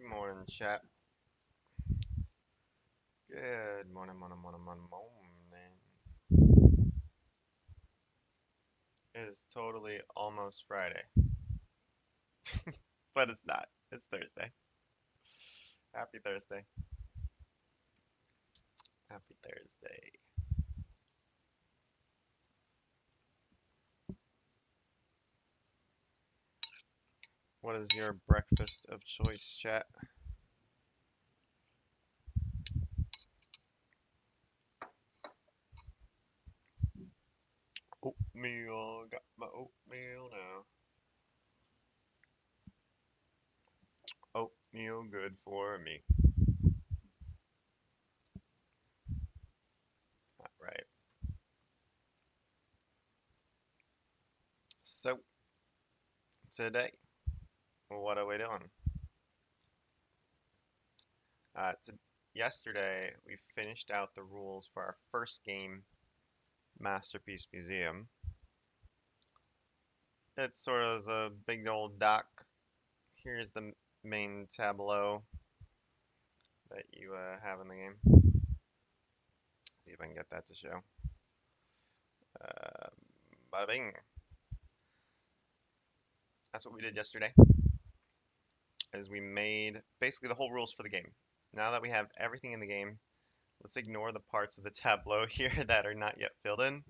Good morning, chat. Good morning. It is totally almost Friday, but it's not. It's Thursday. Happy Thursday. Happy Thursday. What is your breakfast of choice, chat? Oatmeal. Got my oatmeal now. Oatmeal good for me. All right. So, today, what are we doing? Uh, to, Yesterday, we finished out the rules for our first game, Masterpiece Museum. It sort of is a big old dock. Here's the main tableau that you have in the game. See if I can get that to show. Uh, Bada bing. That's what we did yesterday. Is we made basically the whole rules for the game. Now that we have everything in the game, let's ignore the parts of the tableau here that are not yet filled in.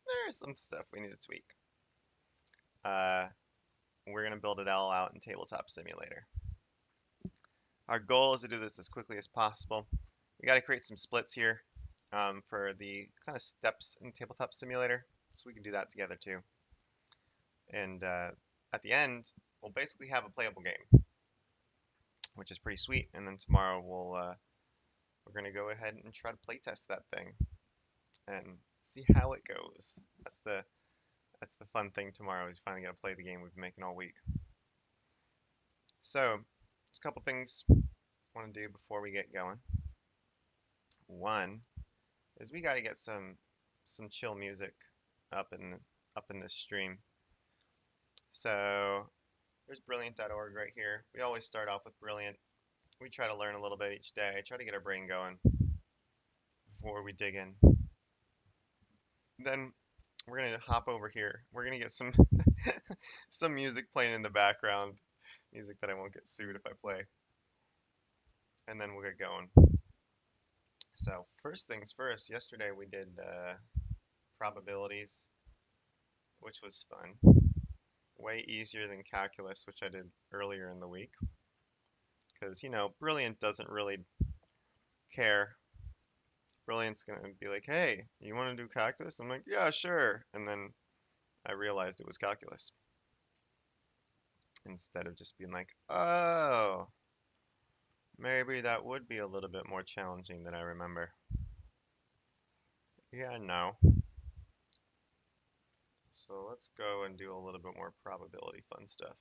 There's some stuff we need to tweak. Uh, we're gonna build it all out in Tabletop Simulator. Our goal is to do this as quickly as possible. We got to create some splits here for the kind of steps in Tabletop Simulator, so we can do that together too. And at the end, we'll basically have a playable game, which is pretty sweet. And then tomorrow we're gonna go ahead and try to playtest that thing and see how it goes. That's the fun thing tomorrow is finally gonna play the game we've been making all week. So, there's a couple things I want to do before we get going. One is we got to get some chill music up in this stream. So there's brilliant.org right here. We always start off with Brilliant. We try to learn a little bit each day, try to get our brain going before we dig in. Then we're gonna hop over here. We're gonna get some some music playing in the background, music that I won't get sued if I play, and then we'll get going. So first things first. Yesterday we did probabilities, which was fun. Way easier than calculus, which I did earlier in the week. Because, Brilliant doesn't really care. Brilliant's going to be like, hey, you want to do calculus? I'm like, yeah, sure. And then I realized it was calculus. Instead of just being like, oh, maybe that would be a little bit more challenging than I remember. Yeah, no. So let's go and do a little bit more probability fun stuff.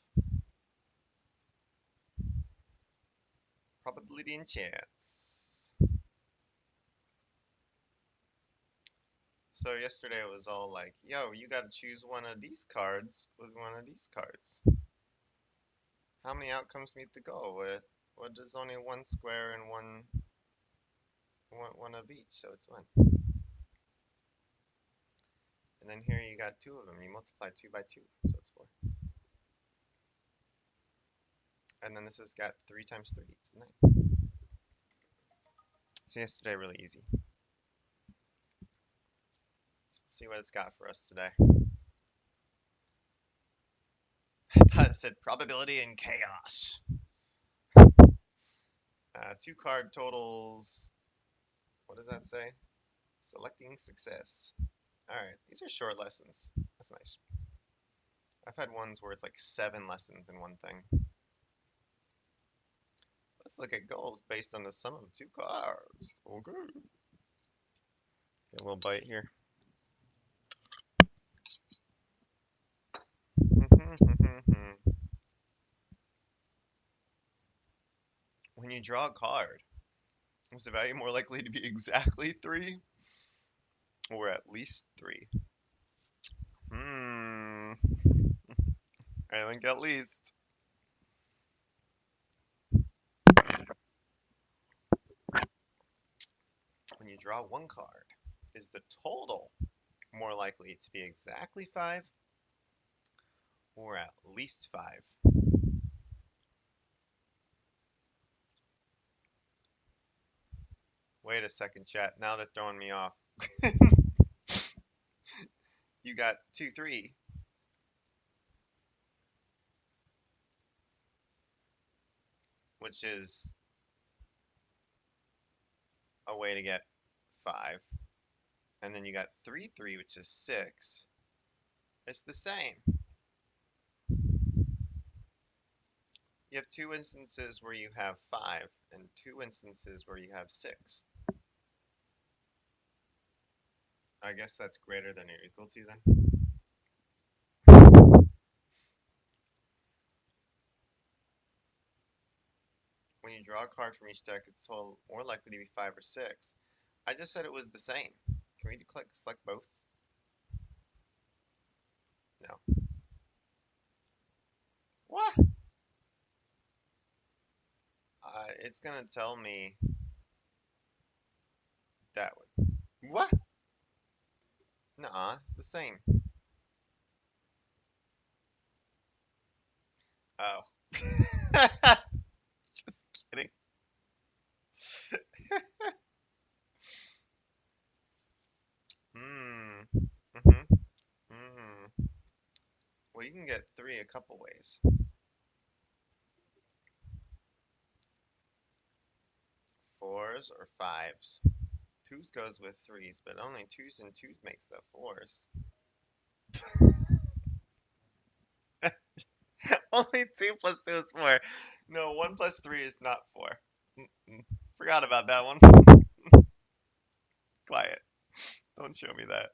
Probability and chance. So yesterday it was all like, yo, you gotta choose one of these cards with one of these cards. How many outcomes meet the goal? What there's only one square and one of each, so it's one. And then here you got two of them. You multiply 2 by 2, so it's 4. And then this has got 3 times 3, so 9. So yesterday really easy. Let's see what it's got for us today. I thought it said probability and chaos. 2 card totals. What does that say? Selecting success. Alright, these are short lessons. That's nice. I've had ones where it's like 7 lessons in one thing. Let's look at goals based on the sum of 2 cards. Okay. Get a little bite here. When you draw a card, is the value more likely to be exactly 3 or at least 3? Hmm. I think at least. you draw one card, is the total more likely to be exactly 5 or at least 5? Wait a second, chat. Now they're throwing me off. You got 2, 3, which is a way to get 5. And then you got 3, 3, which is 6. It's the same. You have 2 instances where you have 5 and 2 instances where you have 6. I guess that's greater than or equal to then. When you draw a card from each deck, it's total more likely to be 5 or 6. I just said it was the same. Can we select both? No. What? It's gonna tell me that one. What? Nuh-uh, it's the same. Oh. Just kidding. Hmm. Mm-hmm. Mm. Well, you can get 3 a couple ways. 4s or 5s. 2s goes with 3s, but only 2s and 2s makes the 4s. Only 2 plus 2 is 4. No, 1 plus 3 is not 4. Mm-mm. Forgot about that one. Quiet. Don't show me that.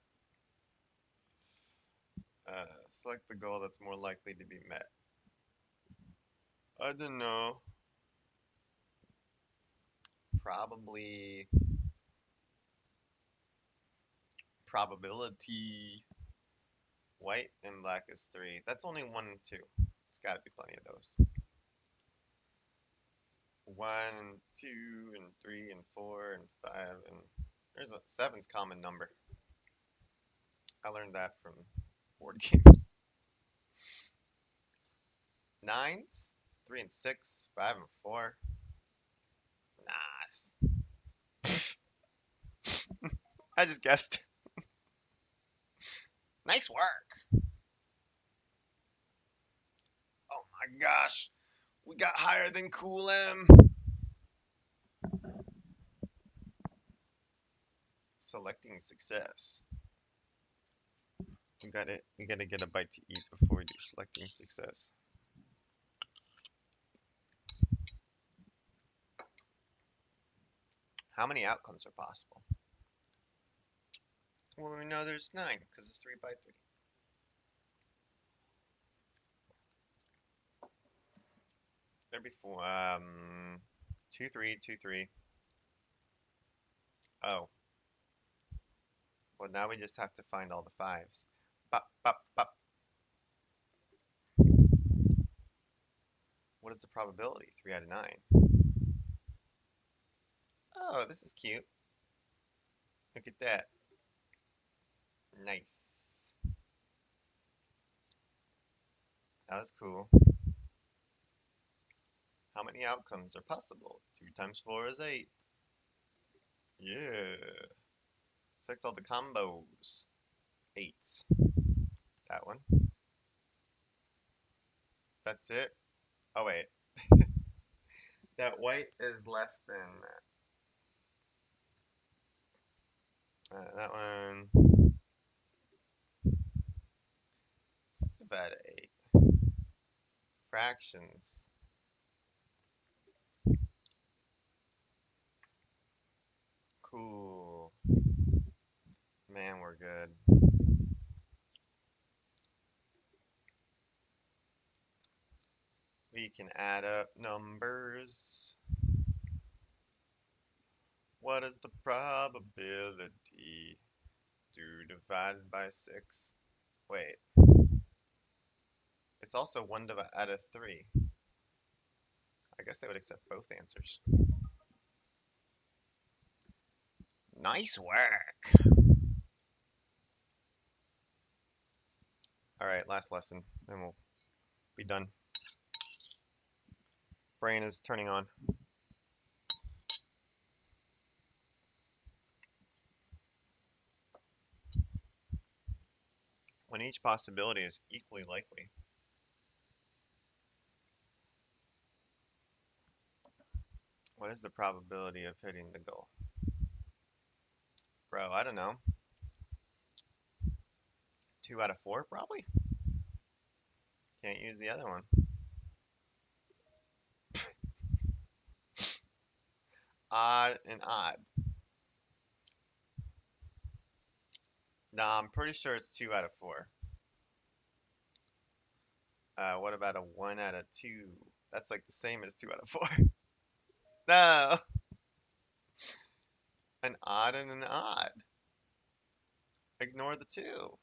Select the goal that's more likely to be met. I don't know. Probably probability. White and black is 3. That's only 1 and 2. There's got to be plenty of those. 1 and 2 and 3 and 4 and 5 and there's a 7's common number. I learned that from board games. 9s, 3 and 6, 5 and 4. Nice. I just guessed. Nice work. Oh my gosh. We got higher than Cool M. Selecting success. We gotta get a bite to eat before we do selecting success. How many outcomes are possible? Well, we know there's 9 because it's 3 by 3. There'd be 4. 2, 3, 2, 3. Oh, well now we just have to find all the 5s. Bop, bop, bop. What is the probability? 3 out of 9. Oh, this is cute. Look at that. Nice. That was cool. How many outcomes are possible? 2 times 4 is 8. Yeah. Select all the combos. 8s. That one. That's it. Oh, wait. That white is less than that. That one. 5 out of 8. Fractions. Cool. Man, we're good. We can add up numbers. What is the probability? 2 divided by 6. Wait. It's also 1 out of 3. I guess they would accept both answers. Nice work. All right, last lesson, then we'll be done. Brain is turning on. When each possibility is equally likely. What is the probability of hitting the goal? Bro, I don't know. 2 out of 4, probably? Can't use the other one. Odd and odd. Nah, I'm pretty sure it's 2 out of 4. What about a 1 out of 2? That's like the same as 2 out of 4. No! An odd and an odd. Ignore the 2.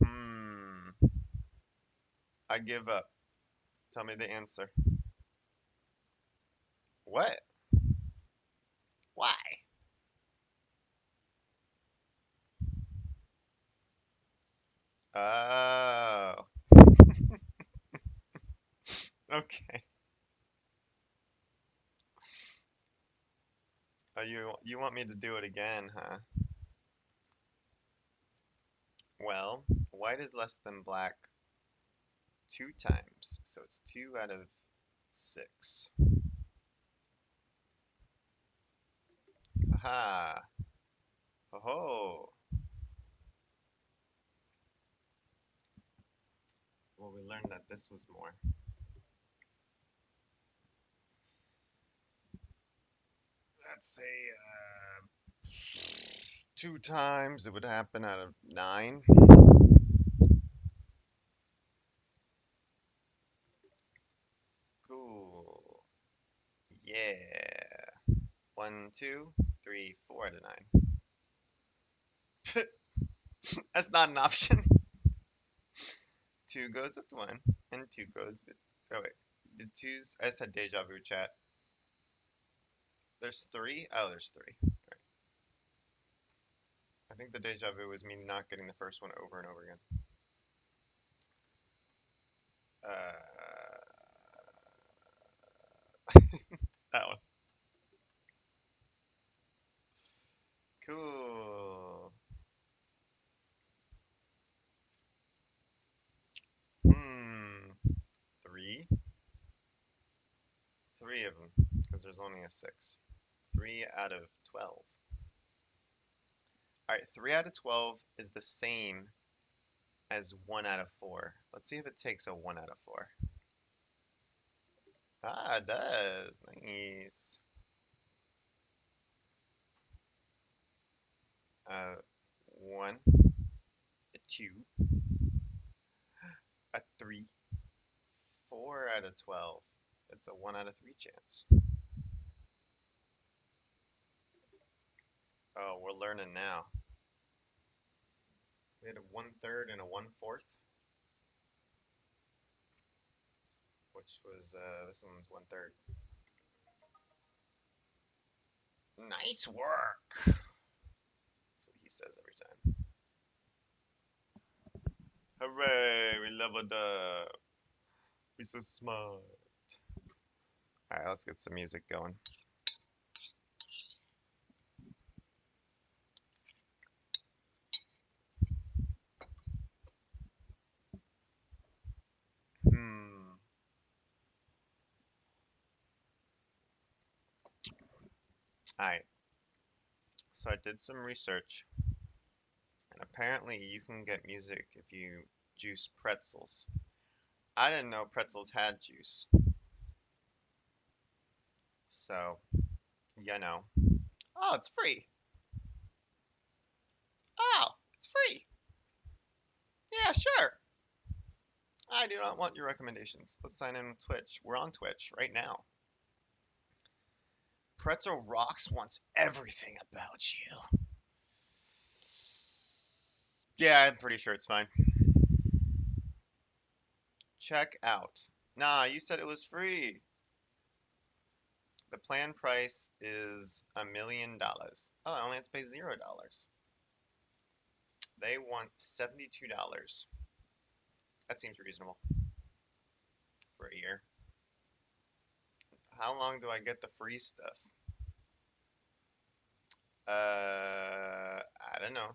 Hmm. I give up. Tell me the answer. What? Why? Oh. Okay. Oh, you want me to do it again, huh? Well, white is less than black 2 times, so it's 2 out of 6. Aha. Oh. Well, we learned that this was more. Let's say 2 times it would happen out of 9. Cool. Yeah. 1, 2, 3, 4 out of 9. That's not an option. 2 goes with 1, and 2 goes with. Oh wait, did twos? I just had deja vu chat. There's 3. Oh, there's 3. Right. I think the deja vu was me not getting the first one over and over again. That one. Cool. Hmm. 3. 3 of them, because there's only a 6. 3 out of 12. All right, 3 out of 12 is the same as 1 out of 4. Let's see if it takes a 1 out of 4. Ah, it does. Nice. 1, a 2, a 3, 4 out of 12. It's a 1 out of 3 chance. Oh, we're learning now. We had a 1/3 and a 1/4, which was this one's 1/3. Nice work. That's what he says every time. Hooray, we leveled up. We so smart. All right, let's get some music going. Hmm. All right. So I did some research, and apparently you can get music if you juice pretzels. I didn't know pretzels had juice. So, you know. Oh, it's free. Oh, it's free. Yeah, sure. I do not want your recommendations. Let's sign in with Twitch. We're on Twitch right now. Pretzel Rocks wants everything about you. Yeah, I'm pretty sure it's fine. Check out. Nah, you said it was free. The plan price is $1 million. Oh, I only have to pay $0. They want $72. That seems reasonable for a year. How long do I get the free stuff? I don't know.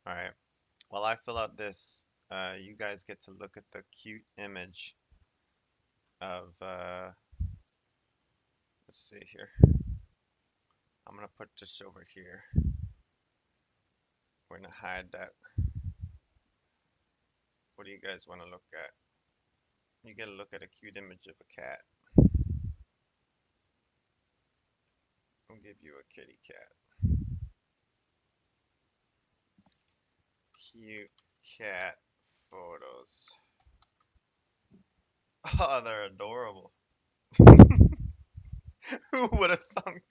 All right. While I fill out this, you guys get to look at the cute image of, let's see here. I'm gonna put this over here. We're gonna hide that. What do you guys want to look at? You get to look at a cute image of a cat. I'll give you a kitty cat. Cute cat photos. Oh, they're adorable. Who would have thunk?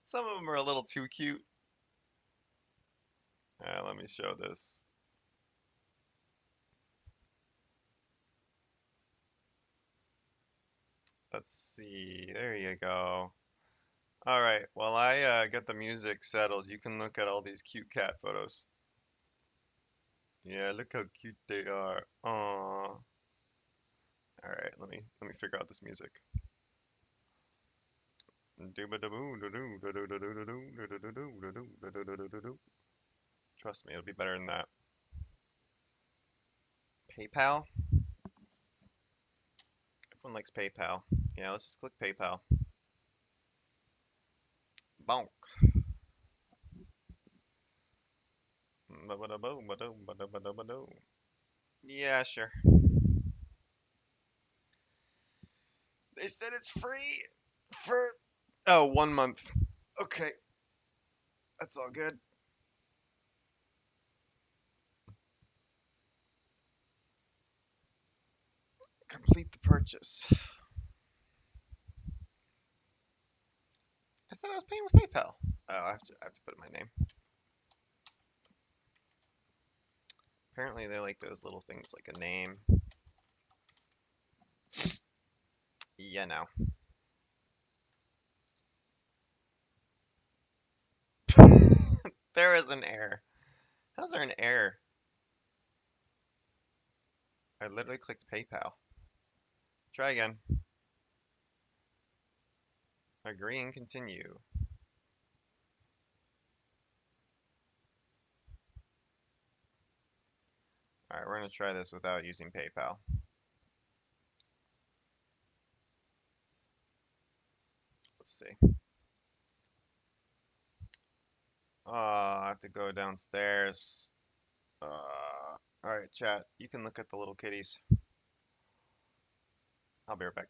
Some of them are a little too cute. Let me show this. Let's see. There you go. All right. While I get the music settled, you can look at all these cute cat photos. Yeah, look how cute they are. Aww. All right. Let me figure out this music. Trust me, it'll be better than that. PayPal? Everyone likes PayPal. Yeah, let's just click PayPal. Bonk. Yeah, sure. They said it's free for 1 month. Okay, that's all good. Complete the purchase. I said I was paying with PayPal. Oh, I have to put in my name. Apparently they like those little things like a name. Yeah, no. There is an error. How's there an error? I literally clicked PayPal. Try again. Agree and continue. Alright, we're gonna try this without using PayPal. Let's see. Oh, I have to go downstairs. Alright, chat. You can look at the little kitties. I'll be right back.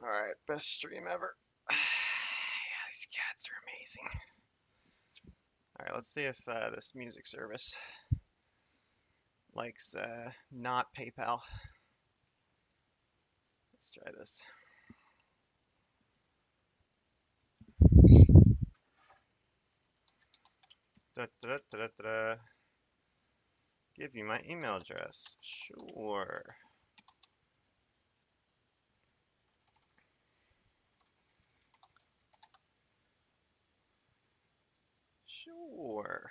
Alright, best stream ever. Yeah, these cats are amazing. Alright, let's see if this music service likes not PayPal. Let's try this. Da, da, da, da, da. Give you my email address. Sure. Sure.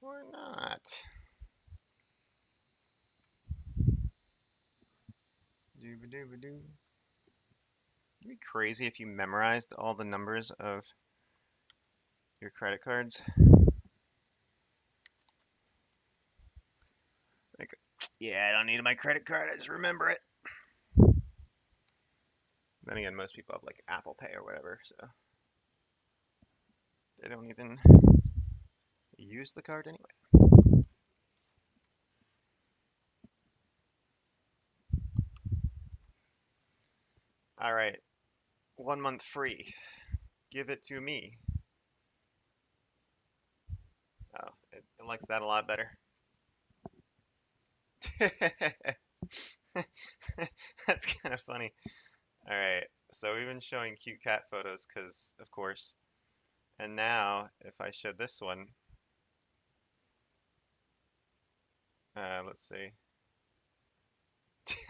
Or not. Dooba-dooba-doo. It'd be crazy if you memorized all the numbers of your credit cards. Like, yeah, I don't need my credit card, I just remember it. Then again, most people have like Apple Pay or whatever, so they don't even use the card anyway. All right, 1 month free. Give it to me. Oh, it likes that a lot better. That's kind of funny. All right, so we've been showing cute cat photos because, of course. And now, if I show this one, let's see.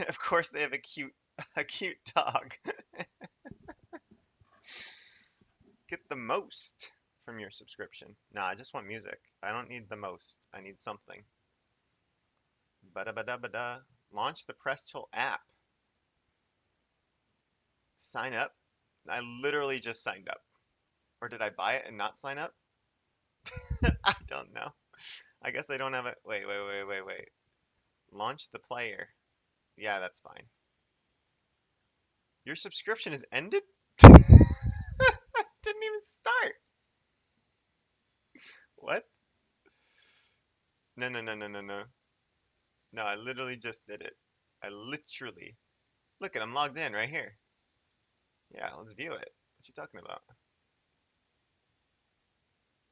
Of course, they have a cute dog. Get the most from your subscription. Nah, I just want music. I don't need the most. I need something. Ba-da-ba-da-ba-da. Launch the Pressful app. Sign up. I literally just signed up. Or did I buy it and not sign up? I don't know. I guess I don't have it. Wait. Launch the player. Yeah, that's fine. Your subscription is ended? Didn't even start. What? No. No, I literally just did it. I literally. Look at I'm logged in right here. Yeah, let's view it. What you talking about?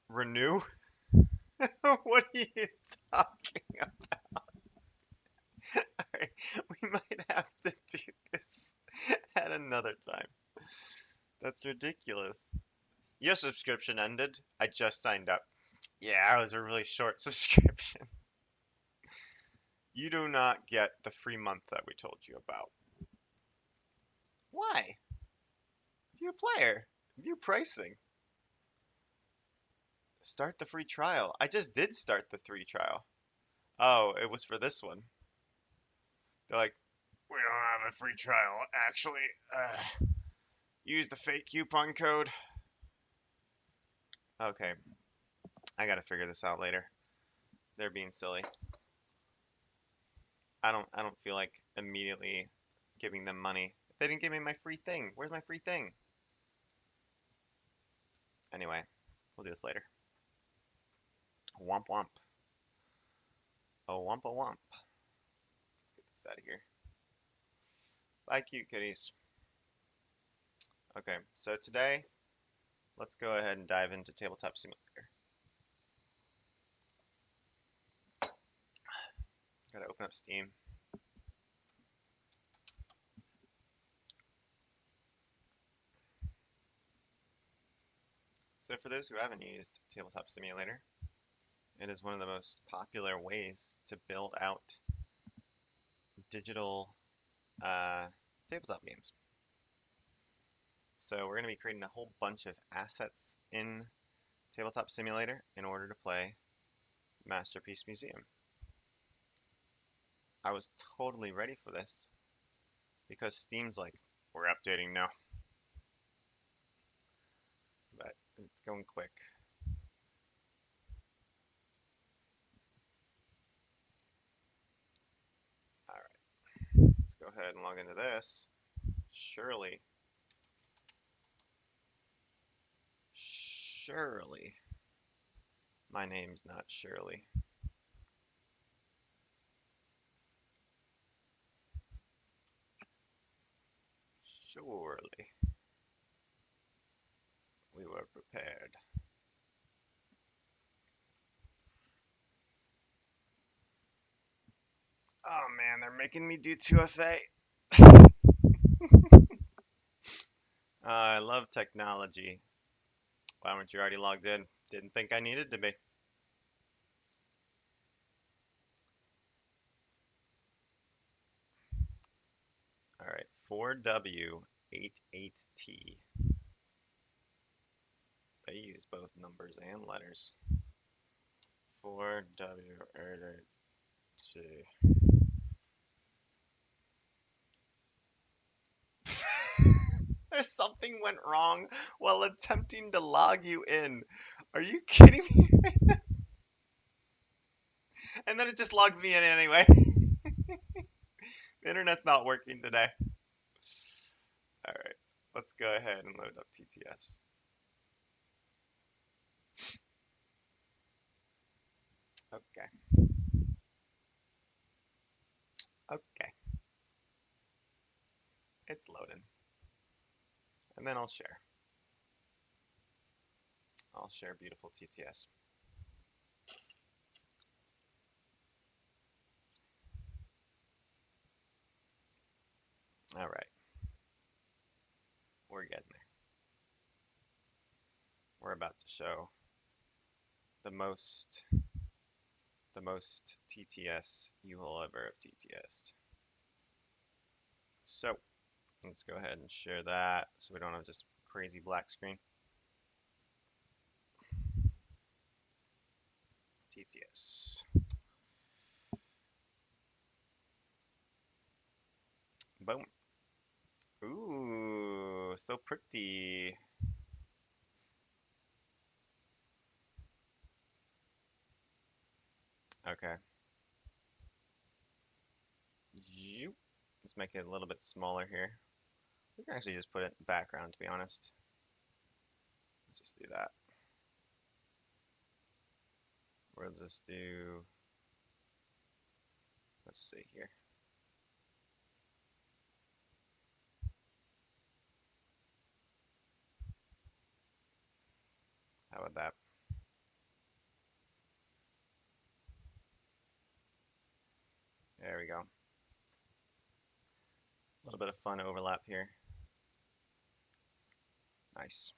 Renew? What are you talking about? Alright, we might have to do this at another time. That's ridiculous. Your subscription ended. I just signed up. Yeah, it was a really short subscription. You do not get the free month that we told you about. Why? View player. View pricing. Start the free trial. I just did start the free trial. Oh, it was for this one. They're like, we don't have a free trial, actually. Use the fake coupon code. Okay, I gotta figure this out later. They're being silly. I don't feel like immediately giving them money. If they didn't give me my free thing, where's my free thing? Anyway, we'll do this later. Womp womp. Oh, wompa womp. Let's get this out of here. Bye, cute kitties. Okay, so today, let's go ahead and dive into Tabletop Simulator. Gotta open up Steam. So for those who haven't used Tabletop Simulator, it is one of the most popular ways to build out digital tabletop games. So we're going to be creating a whole bunch of assets in Tabletop Simulator in order to play Masterpiece Museum. I was totally ready for this because Steam's like, we're updating now. But it's going quick. Alright, let's go ahead and log into this. Surely my name's not Shirley. Surely we were prepared. Oh man, they're making me do 2FA. I love technology. Why weren't you already logged in? Didn't think I needed to be. All right, 4W88T. They use both numbers and letters. 4W88T. There's something went wrong while attempting to log you in. Are you kidding me? And then it just logs me in anyway. The internet's not working today. All right, let's go ahead and load up TTS. Okay, okay, it's loading. And then I'll share. I'll share beautiful TTS. All right, we're getting there. We're about to show the most TTS you will ever have TTS'd. So let's go ahead and share that so we don't have just crazy black screen. TTS. Boom. Ooh, so pretty. Okay. Let's make it a little bit smaller here. We can actually just put it in the background, to be honest. Let's just do that. We'll just do, let's see here. How about that? There we go. A little bit of fun overlap here. Nice.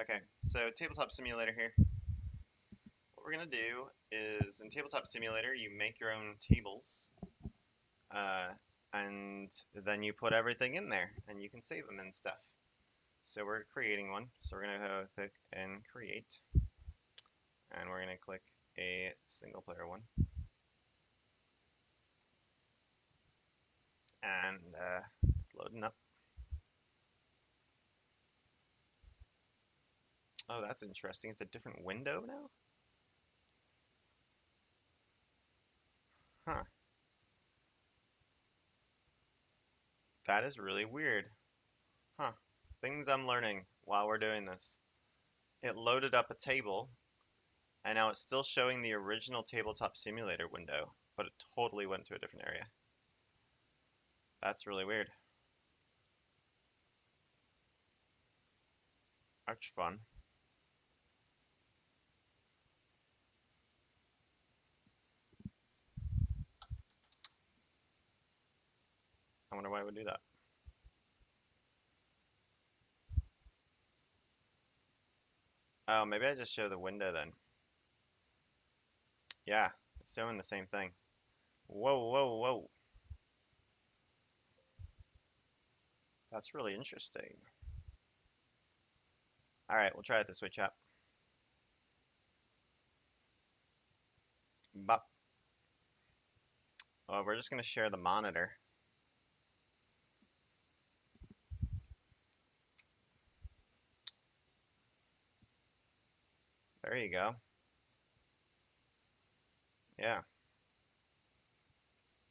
Okay, so Tabletop Simulator here. What we're gonna do is in Tabletop Simulator, you make your own tables, uh, and then you put everything in there, and you can save them and stuff. So we're creating one. So we're gonna go click and create, and we're gonna click a single player one, and it's loading up. Oh, that's interesting. It's a different window now? Huh. That is really weird. Huh. Things I'm learning while we're doing this. It loaded up a table, and now it's still showing the original Tabletop Simulator window, but it totally went to a different area. That's really weird. That's fun. I wonder why it would do that. Oh, maybe I just show the window then. Yeah, it's doing the same thing. Whoa, whoa, whoa. That's really interesting. All right, we'll try it this way, chap. Bop. Oh, we're just gonna share the monitor. There you go. Yeah,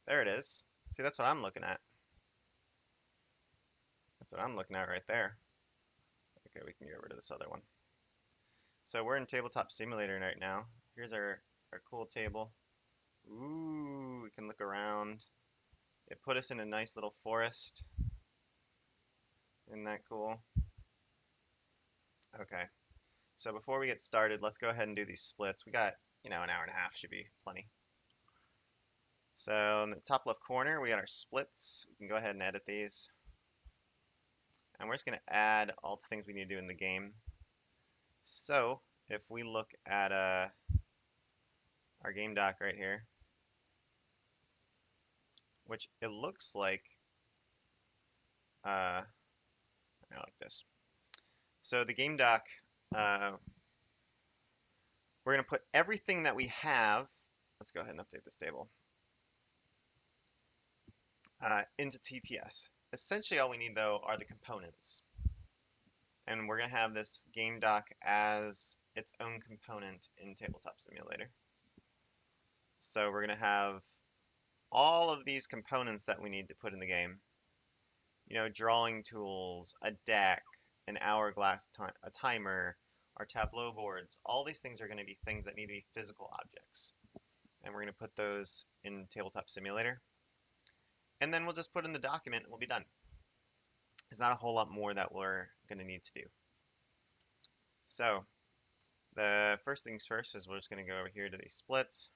there it is. See, that's what I'm looking at. That's what I'm looking at right there. Okay, we can get rid of this other one. So we're in Tabletop Simulator right now. Here's our cool table. Ooh, we can look around. It put us in a nice little forest. Isn't that cool? Okay. So before we get started, let's go ahead and do these splits. We got, an hour and a half should be plenty. So in the top left corner, we got our splits. We can go ahead and edit these. And we're just going to add all the things we need to do in the game. So if we look at our game doc right here, which it looks like, I like this. So the game doc, uh, we're going to put everything that we have. Let's go ahead and update this table. Into TTS. Essentially, all we need though are the components. And we're going to have this game doc as its own component in Tabletop Simulator. So we're going to have all of these components that we need to put in the game. Drawing tools, a deck, an hourglass, a timer, our tableau boards. All these things are going to be things that need to be physical objects. And we're going to put those in Tabletop Simulator. And then we'll just put in the document and we'll be done. There's not a whole lot more that we're going to need to do. So the first things first is we're just going to go over here to these splits.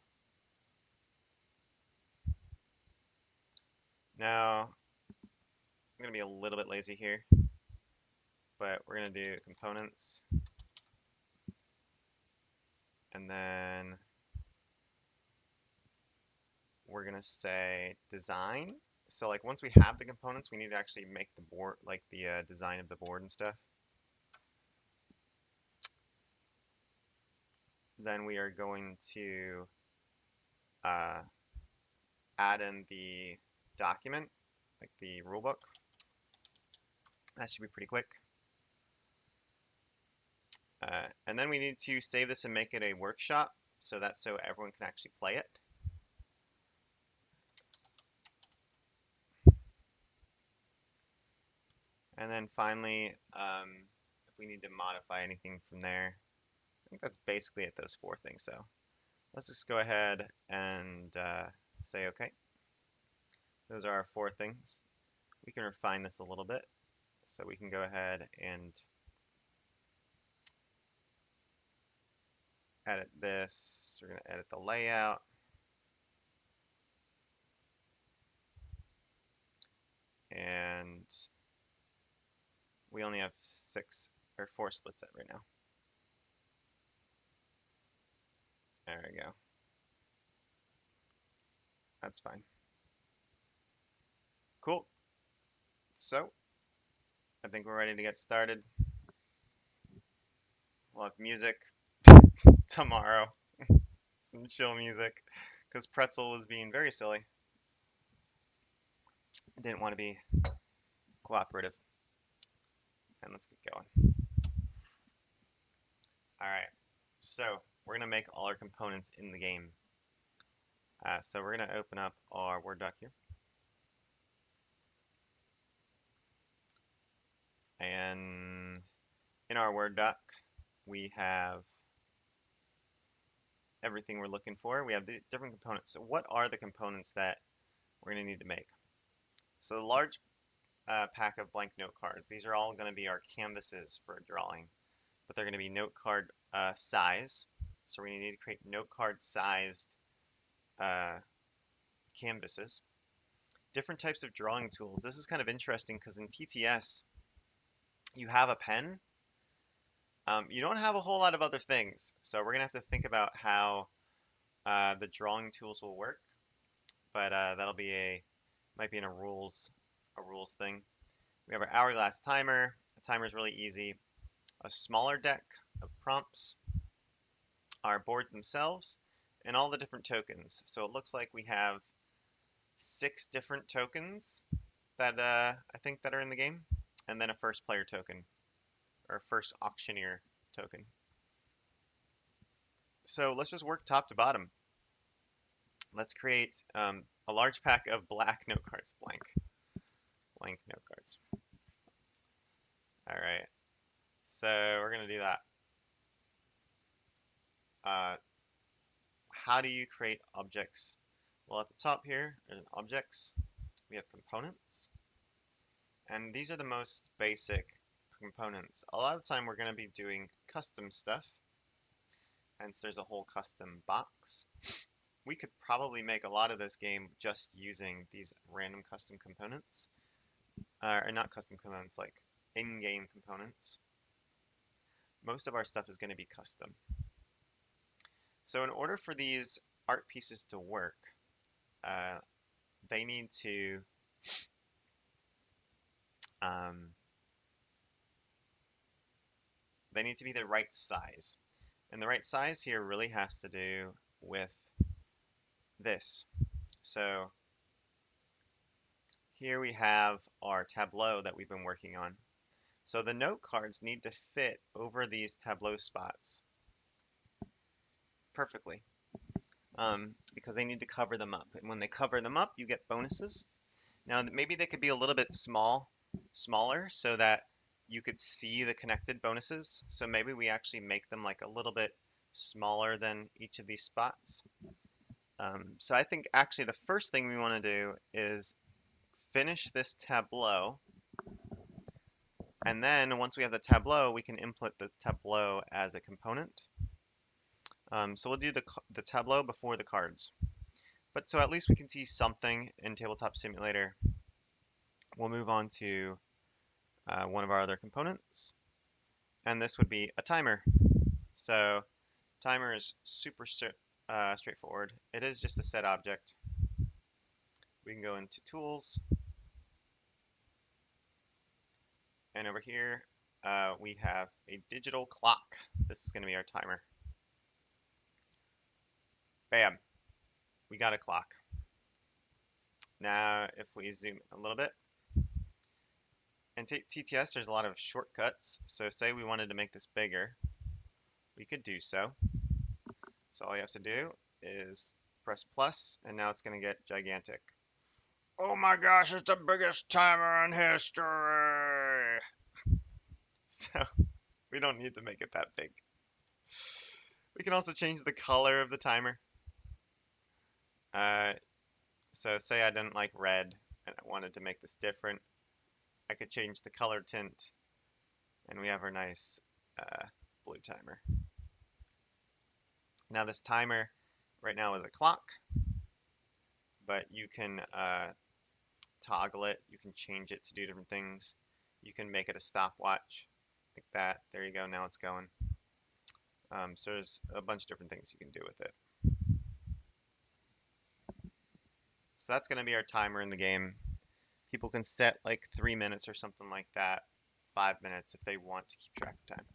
Now, I'm going to be a little bit lazy here, but we're going to do components. And then we're going to say design. So like once we have the components, we need to actually make the board, like the design of the board and stuff. Then we are going to add in the document, like the rulebook. That should be pretty quick. And then we need to save this and make it a workshop, so that's so everyone can actually play it. And then finally, if we need to modify anything from there, I think that's basically it, those four things. So let's just go ahead and say OK. Those are our four things. We can refine this a little bit. So we can go ahead and edit this. We're going to edit the layout. And we only have 4 splits set right now. There we go. That's fine. Cool. So I think we're ready to get started. We'll have music tomorrow. Some chill music. Because Pretzel was being very silly. Didn't want to be cooperative. And let's get going. Alright. So we're going to make all our components in the game. So we're going to open up our Word doc here. And in our Word doc, we have everything we're looking for. We have the different components. So what are the components that we're going to need to make? So the large pack of blank note cards, these are all going to be our canvases for drawing, but they're going to be note card size. So we're going to need to create note card sized canvases. Different types of drawing tools. This is kind of interesting because in TTS, you have a pen. You don't have a whole lot of other things. So we're going to have to think about how the drawing tools will work. But that'll be might be in a rules thing. We have our hourglass timer. The timer is really easy. A smaller deck of prompts, our boards themselves, and all the different tokens. So it looks like we have 6 different tokens that I think that are in the game, and then a first player token, or first auctioneer token. So let's just work top to bottom. Let's create a large pack of black note cards, blank note cards. All right, so we're gonna do that. How do you create objects? Well, at the top here, in objects, we have components. And these are the most basic components. A lot of the time we're going to be doing custom stuff, hence there's a whole custom box. We could probably make a lot of this game just using these random custom components, or not custom components, like in-game components. Most of our stuff is going to be custom. So in order for these art pieces to work, uh, they need to um, they need to be the right size. And the right size here really has to do with this. So here we have our tableau that we've been working on. So the note cards need to fit over these tableau spots perfectly, because they need to cover them up. And when they cover them up, you get bonuses. Now maybe they could be a little bit smaller, so that you could see the connected bonuses. So maybe we actually make them like a little bit smaller than each of these spots. So I think actually the first thing we want to do is finish this tableau, and then once we have the tableau, we can input the tableau as a component. So we'll do the tableau before the cards. But so at least we can see something in Tabletop Simulator. We'll move on to one of our other components, and this would be a timer. So timer is super straightforward. It is just a set object. We can go into Tools, and over here we have a digital clock. This is going to be our timer. Bam, we got a clock. Now if we zoom a little bit, in TTS there's a lot of shortcuts. So say we wanted to make this bigger, we could do so. So all you have to do is press plus, and now it's going to get gigantic. Oh my gosh, it's the biggest timer in history! So we don't need to make it that big. We can also change the color of the timer. So say I didn't like red and I wanted to make this different. I could change the color tint, and we have our nice blue timer. Now this timer right now is a clock, but you can toggle it. You can change it to do different things. You can make it a stopwatch like that. There you go. Now it's going. So there's a bunch of different things you can do with it. So that's going to be our timer in the game. People can set like 3 minutes or something like that, 5 minutes if they want to keep track of time.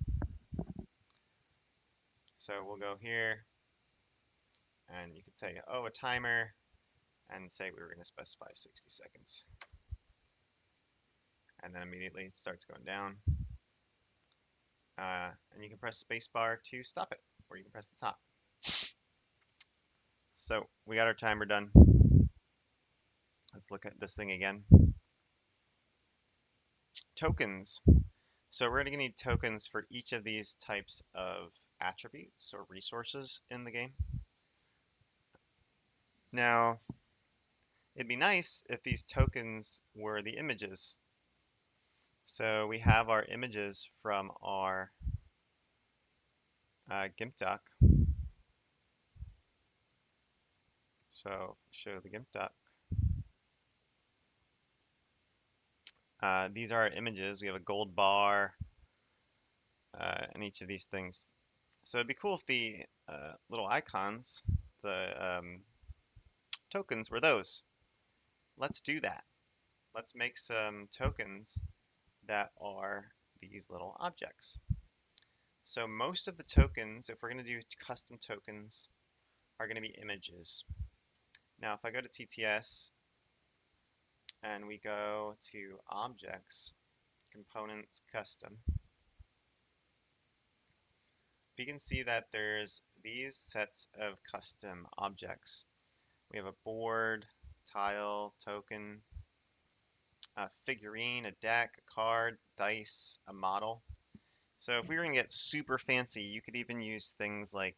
So we'll go here, and you could say, oh, a timer, and say we were going to specify 60 seconds. And then immediately it starts going down. And you can press spacebar to stop it, or you can press the top. So we got our timer done. Let's look at this thing again. Tokens. So we're going to need tokens for each of these types of attributes or resources in the game. Now, it'd be nice if these tokens were the images. So we have our images from our GIMP doc. So show the GIMP doc. These are our images. We have a gold bar and each of these things. So it'd be cool if the little icons, the tokens, were those. Let's do that. Let's make some tokens that are these little objects. So most of the tokens, if we're going to do custom tokens, are going to be images. Now if I go to TTS and we go to Objects, Components, Custom, we can see that there's these sets of custom objects. We have a board, tile, token, a figurine, a deck, a card, dice, a model. So if we were going to get super fancy, you could even use things like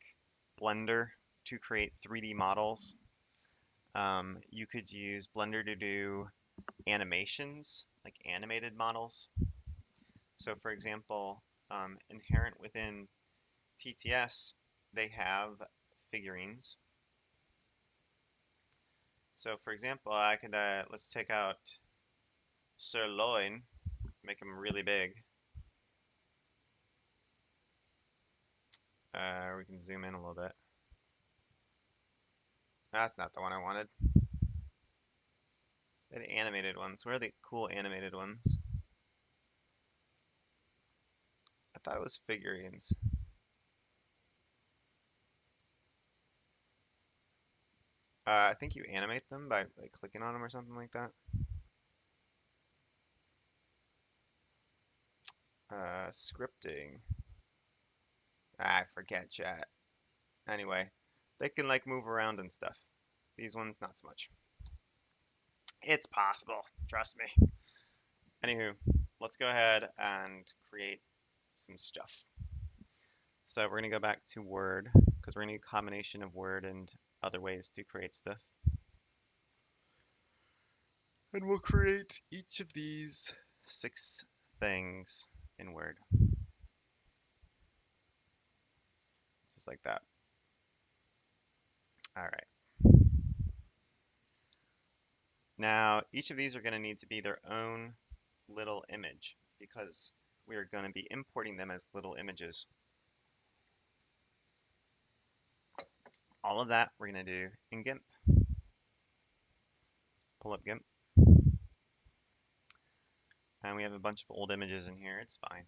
Blender to create 3D models. You could use Blender to do animations, like animated models. So for example, inherent within TTS, they have figurines. So for example, I could, let's take out sirloin, make him really big. We can zoom in a little bit. That's not the one I wanted. The animated ones. Where are the cool animated ones? I thought it was figurines. I think you animate them by like clicking on them or something like that. Scripting. I forget chat. Anyway, they can like move around and stuff. These ones, not so much. It's possible, trust me. Anywho, let's go ahead and create some stuff. So we're gonna go back to Word because we're gonna need a combination of Word and other ways to create stuff. And we'll create each of these 6 things in Word, just like that. All right. Now, each of these are going to need to be their own little image because we are going to be importing them as little images. All of that we're going to do in GIMP. Pull up GIMP. And we have a bunch of old images in here. It's fine.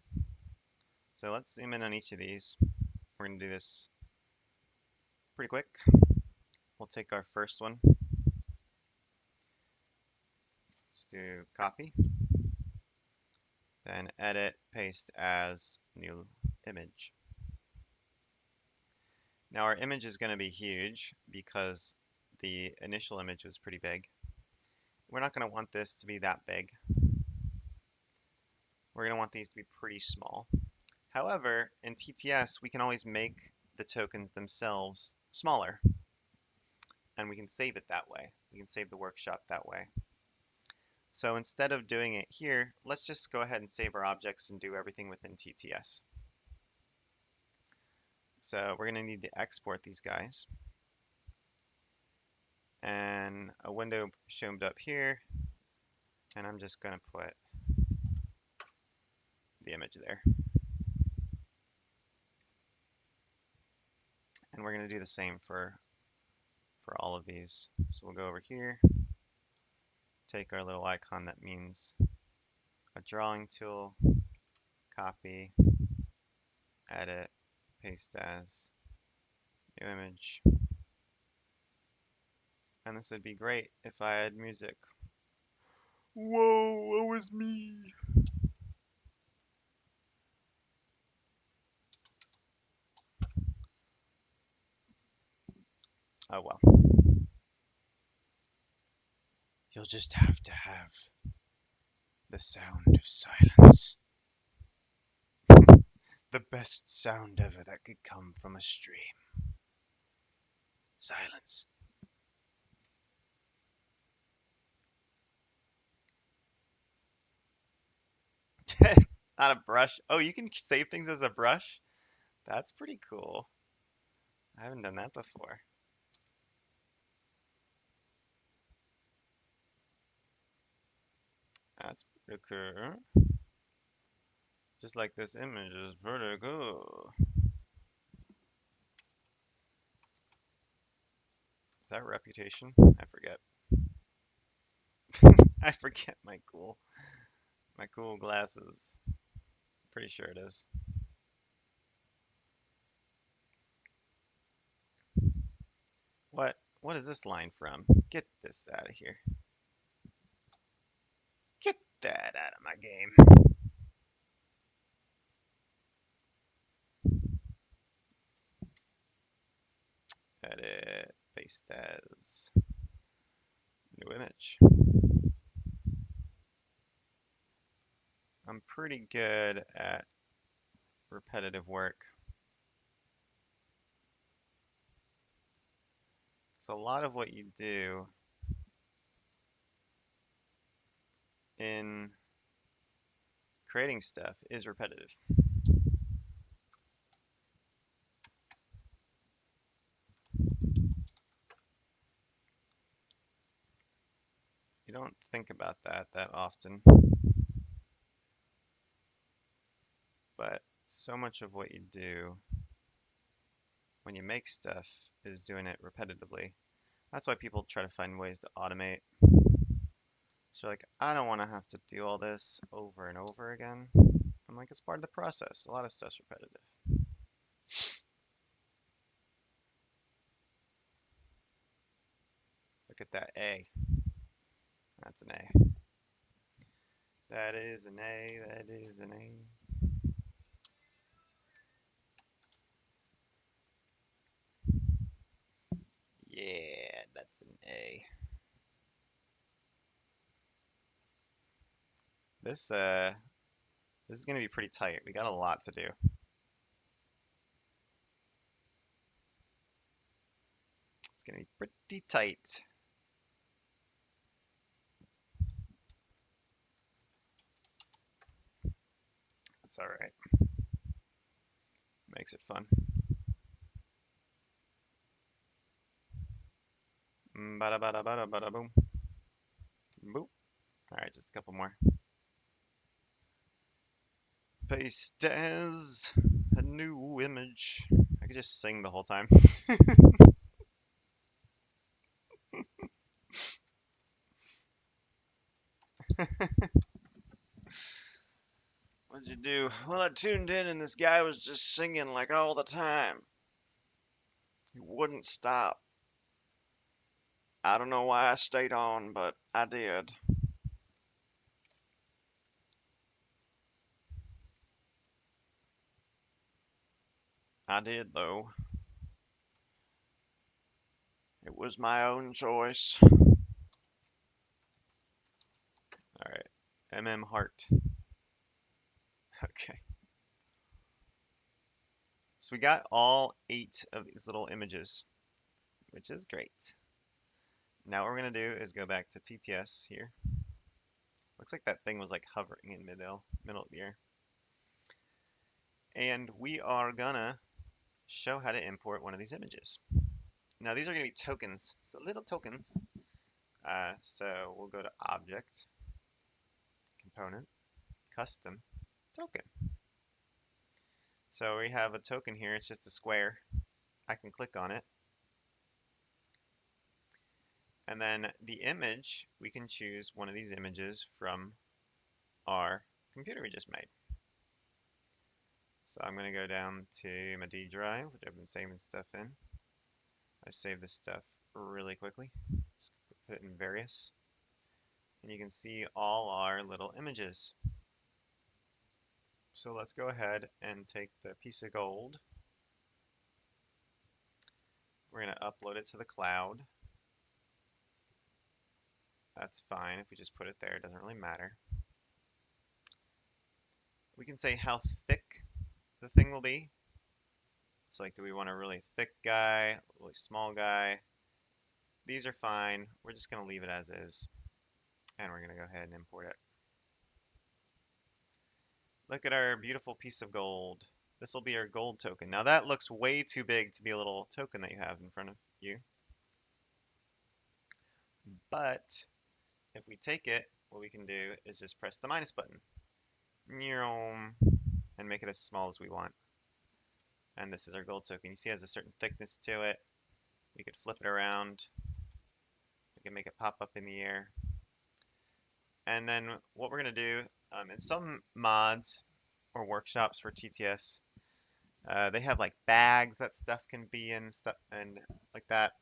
So let's zoom in on each of these. We're going to do this pretty quick. We'll take our first one. Just do copy. Then edit, paste as new image. Now our image is going to be huge because the initial image was pretty big. We're not going to want this to be that big. We're going to want these to be pretty small. However, in TTS, we can always make the tokens themselves smaller. And we can save it that way. We can save the workshop that way. So instead of doing it here, let's just go ahead and save our objects and do everything within TTS. So we're going to need to export these guys. And a window showed up here. And I'm just going to put the image there. And we're going to do the same for all of these. So we'll go over here, take our little icon that means a drawing tool, copy, edit, paste as, new image. And this would be great if I had music. Whoa, it was me. Oh well. You'll just have to have the sound of silence. The best sound ever that could come from a stream. Silence. Not a brush. Oh, you can save things as a brush? That's pretty cool. I haven't done that before. That's pretty cool. Just like this image is pretty cool. Is that reputation? I forget. I forget my cool glasses. Pretty sure it is. What is this line from? Get this out of here. Get that out of my game. Edit, paste as new image. I'm pretty good at repetitive work. So a lot of what you do in creating stuff is repetitive. You don't think about that often, but so much of what you do when you make stuff is doing it repetitively. That's why people try to find ways to automate. So like, I don't want to have to do all this over and over again. I'm like, it's part of the process. A lot of stuff's repetitive. Look at that A. That's an A. That is an A. That is an A. Yeah, that's an A. This is gonna be pretty tight. We got a lot to do. It's gonna be pretty tight. That's all right. Makes it fun. Bada bada bada bada boom. Boop. All right, just a couple more. Paste as a new image. I could just sing the whole time. What'd you do? Well, I tuned in and this guy was just singing like all the time. He wouldn't stop. I don't know why I stayed on, but I did. I did, though. It was my own choice. All right. Heart. Okay. So we got all 8 of these little images, which is great. Now what we're gonna do is go back to TTS here. Looks like that thing was like hovering in middle of the air. And we are gonna show how to import one of these images. Now these are gonna be tokens, so little tokens. So we'll go to Object, Component, Custom, Token. So we have a token here, it's just a square. I can click on it. And then the image, we can choose one of these images from our computer we just made. So I'm going to go down to my D drive, which I've been saving stuff in. I save this stuff really quickly. Just put it in various. And you can see all our little images. So let's go ahead and take the piece of gold. We're going to upload it to the cloud. That's fine if we just put it there, it doesn't really matter. We can say how thick the thing will be. It's like, do we want a really thick guy, a really small guy? These are fine. We're just going to leave it as is. And we're going to go ahead and import it. Look at our beautiful piece of gold. This will be our gold token. Now that looks way too big to be a little token that you have in front of you. But if we take it, what we can do is just press the minus button and make it as small as we want. And this is our gold token. You see it has a certain thickness to it. We could flip it around. We can make it pop up in the air. And then what we're going to do, in some mods or workshops for TTS, they have like bags that stuff can be in, stuff and like that.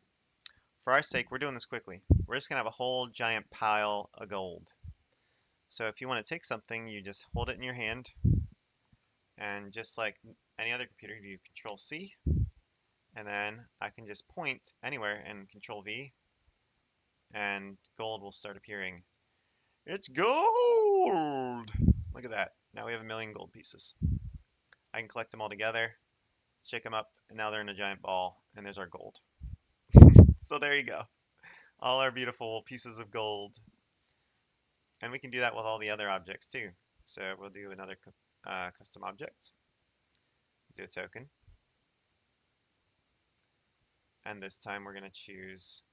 For our sake, we're doing this quickly. We're just going to have a whole giant pile of gold. So if you want to take something, you just hold it in your hand, and just like any other computer, you Control C, and then I can just point anywhere and Control V, and gold will start appearing. It's gold! Look at that. Now we have 1,000,000 gold pieces. I can collect them all together, shake them up, and now they're in a giant ball, and there's our gold. So there you go. All our beautiful pieces of gold. And we can do that with all the other objects too. So we'll do another custom object, do a token, and this time we're going to choose,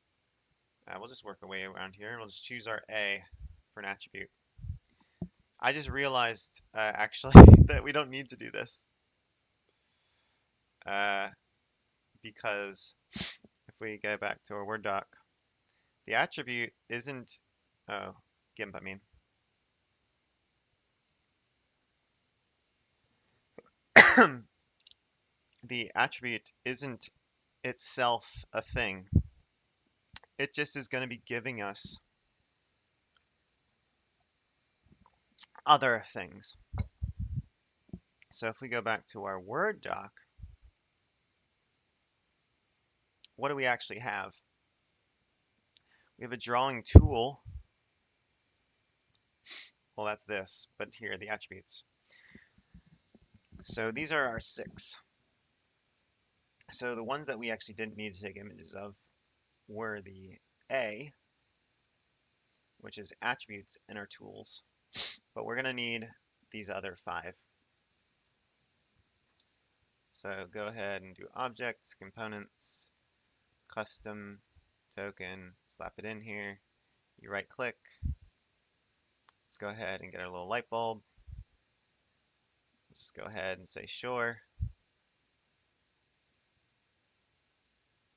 we'll just work our way around here. We'll just choose our A for an attribute. I just realized actually that we don't need to do this uh, because if we go back to our Word doc, the attribute isn't, oh, GIMP, I mean. The attribute isn't itself a thing. It just is going to be giving us other things. So if we go back to our Word doc, what do we actually have? We have a drawing tool. Well, that's this, but here are the attributes. So these are our 6. So the ones that we actually didn't need to take images of were the A, which is attributes in our tools, but we're going to need these other 5. So go ahead and do objects, components, custom, token, slap it in here. You right click. Let's go ahead and get our little light bulb. Just go ahead and say sure.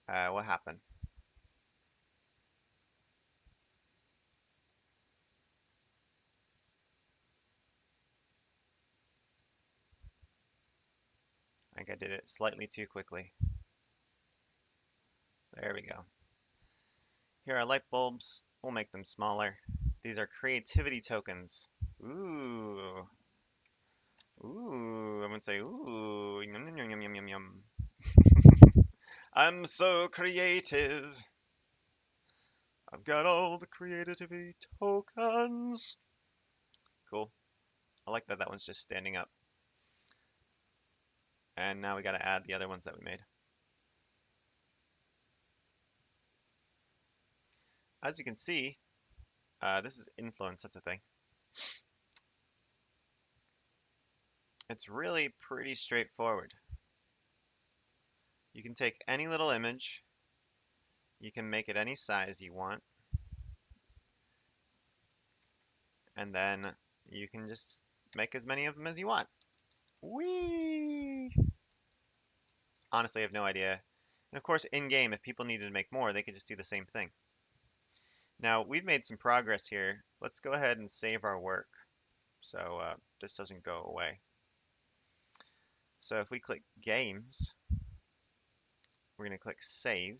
What happened? I think I did it slightly too quickly. There we go. Here are light bulbs. We'll make them smaller. These are creativity tokens. Ooh. Ooh. I'm gonna say ooh. Yum, yum, yum, yum, yum, yum. I'm so creative. I've got all the creativity tokens. Cool. I like that that one's just standing up. And now we gotta add the other ones that we made. As you can see, this is influence, that's a thing. It's really pretty straightforward. You can take any little image, you can make it any size you want, and then you can just make as many of them as you want. Whee! Honestly, I have no idea. And of course, in-game, if people needed to make more, they could just do the same thing. Now, we've made some progress here. Let's go ahead and save our work so this doesn't go away. So if we click Games, we're going to click Save,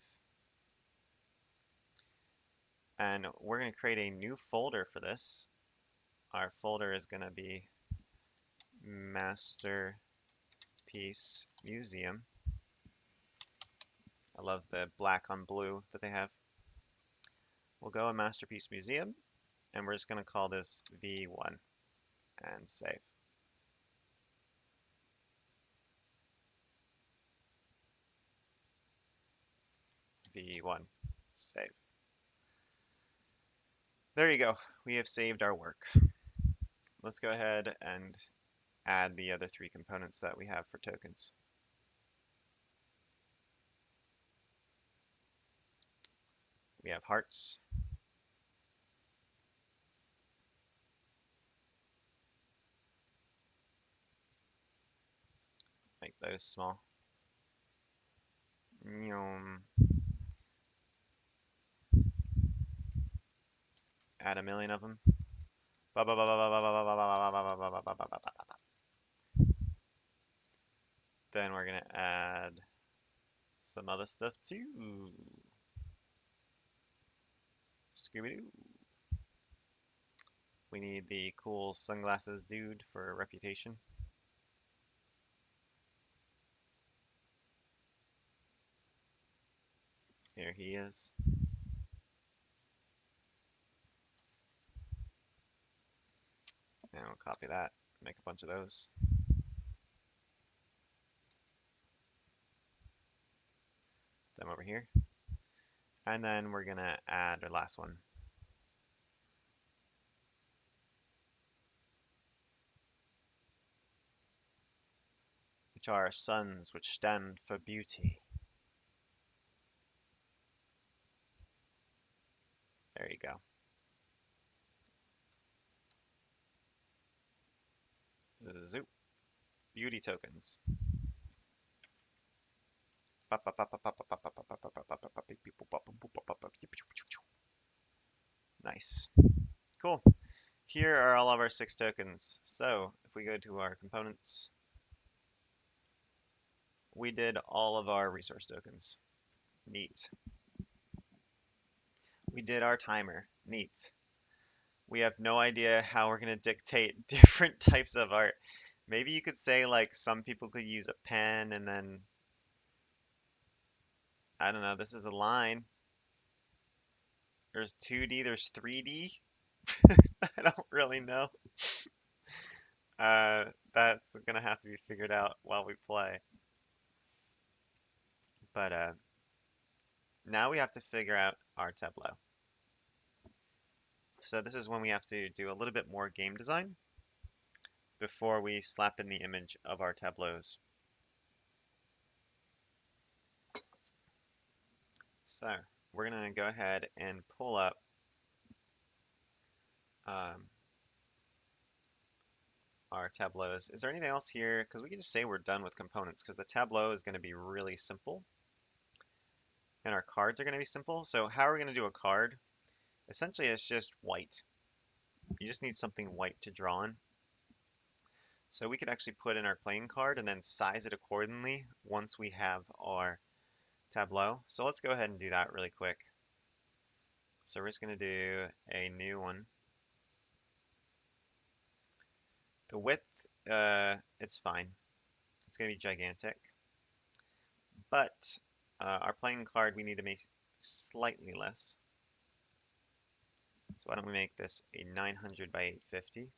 and we're going to create a new folder for this. Our folder is going to be Masterpiece Museum. I love the black on blue that they have. We'll go in Masterpiece Museum, and we're just going to call this V1 and save. V1, save. There you go. We have saved our work. Let's go ahead and add the other 3 components that we have for tokens. We have hearts. Make those small. Add a million of them. Then we're gonna add some other stuff too. Scooby-Doo. We need the cool sunglasses dude for reputation. Here he is. And we'll copy that, make a bunch of those. Them over here. And then we're gonna add our last one. which are suns, which stand for beauty. There you go. Zoop. Beauty tokens. Nice. Cool. Here are all of our 6 tokens. So if we go to our components, we did all of our resource tokens. Neat. We did our timer. Neat. We have no idea how we're going to dictate different types of art. Maybe you could say like some people could use a pen and then, I don't know, this is a line. There's 2D, there's 3D. I don't really know. That's gonna have to be figured out while we play. But now we have to figure out our tableau. So this is when we have to do a little bit more game design before we slap in the image of our tableaus. So we're gonna go ahead and pull up um, our tableaus. Is there anything else here? Because we can just say we're done with components because the tableau is going to be really simple and our cards are going to be simple. So how are we going to do a card? Essentially, it's just white. You just need something white to draw on. So we could actually put in our playing card and then size it accordingly once we have our tableau. So let's go ahead and do that really quick. So we're just going to do a new one. The width, it's fine. It's going to be gigantic. But our playing card, we need to make slightly less. So why don't we make this a 900 by 850,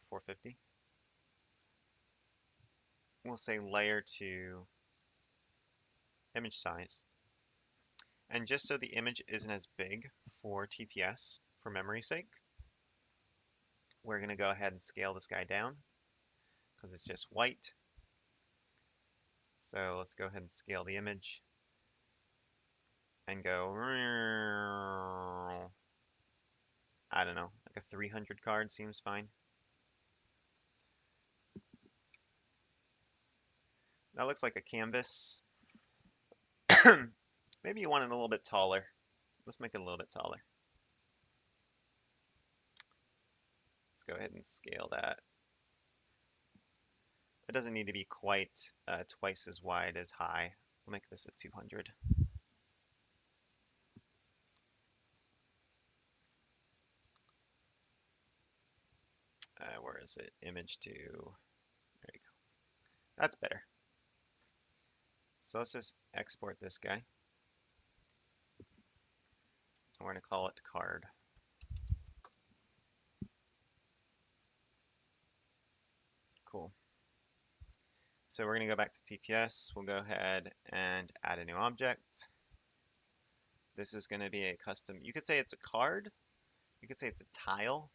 450. We'll say layer to image size. And just so the image isn't as big for TTS, for memory's sake, we're going to go ahead and scale this guy down because it's just white. So let's go ahead and scale the image and go, I don't know, like a 300 card seems fine. That looks like a canvas. Maybe you want it a little bit taller. Let's make it a little bit taller. Let's go ahead and scale that. It doesn't need to be quite twice as wide as high. We'll make this a 200. Where is it? Image to, there you go. That's better. So let's just export this guy. We're going to call it card. Cool. So we're going to go back to TTS. We'll go ahead and add a new object. This is going to be a custom. You could say it's a card. You could say it's a tile.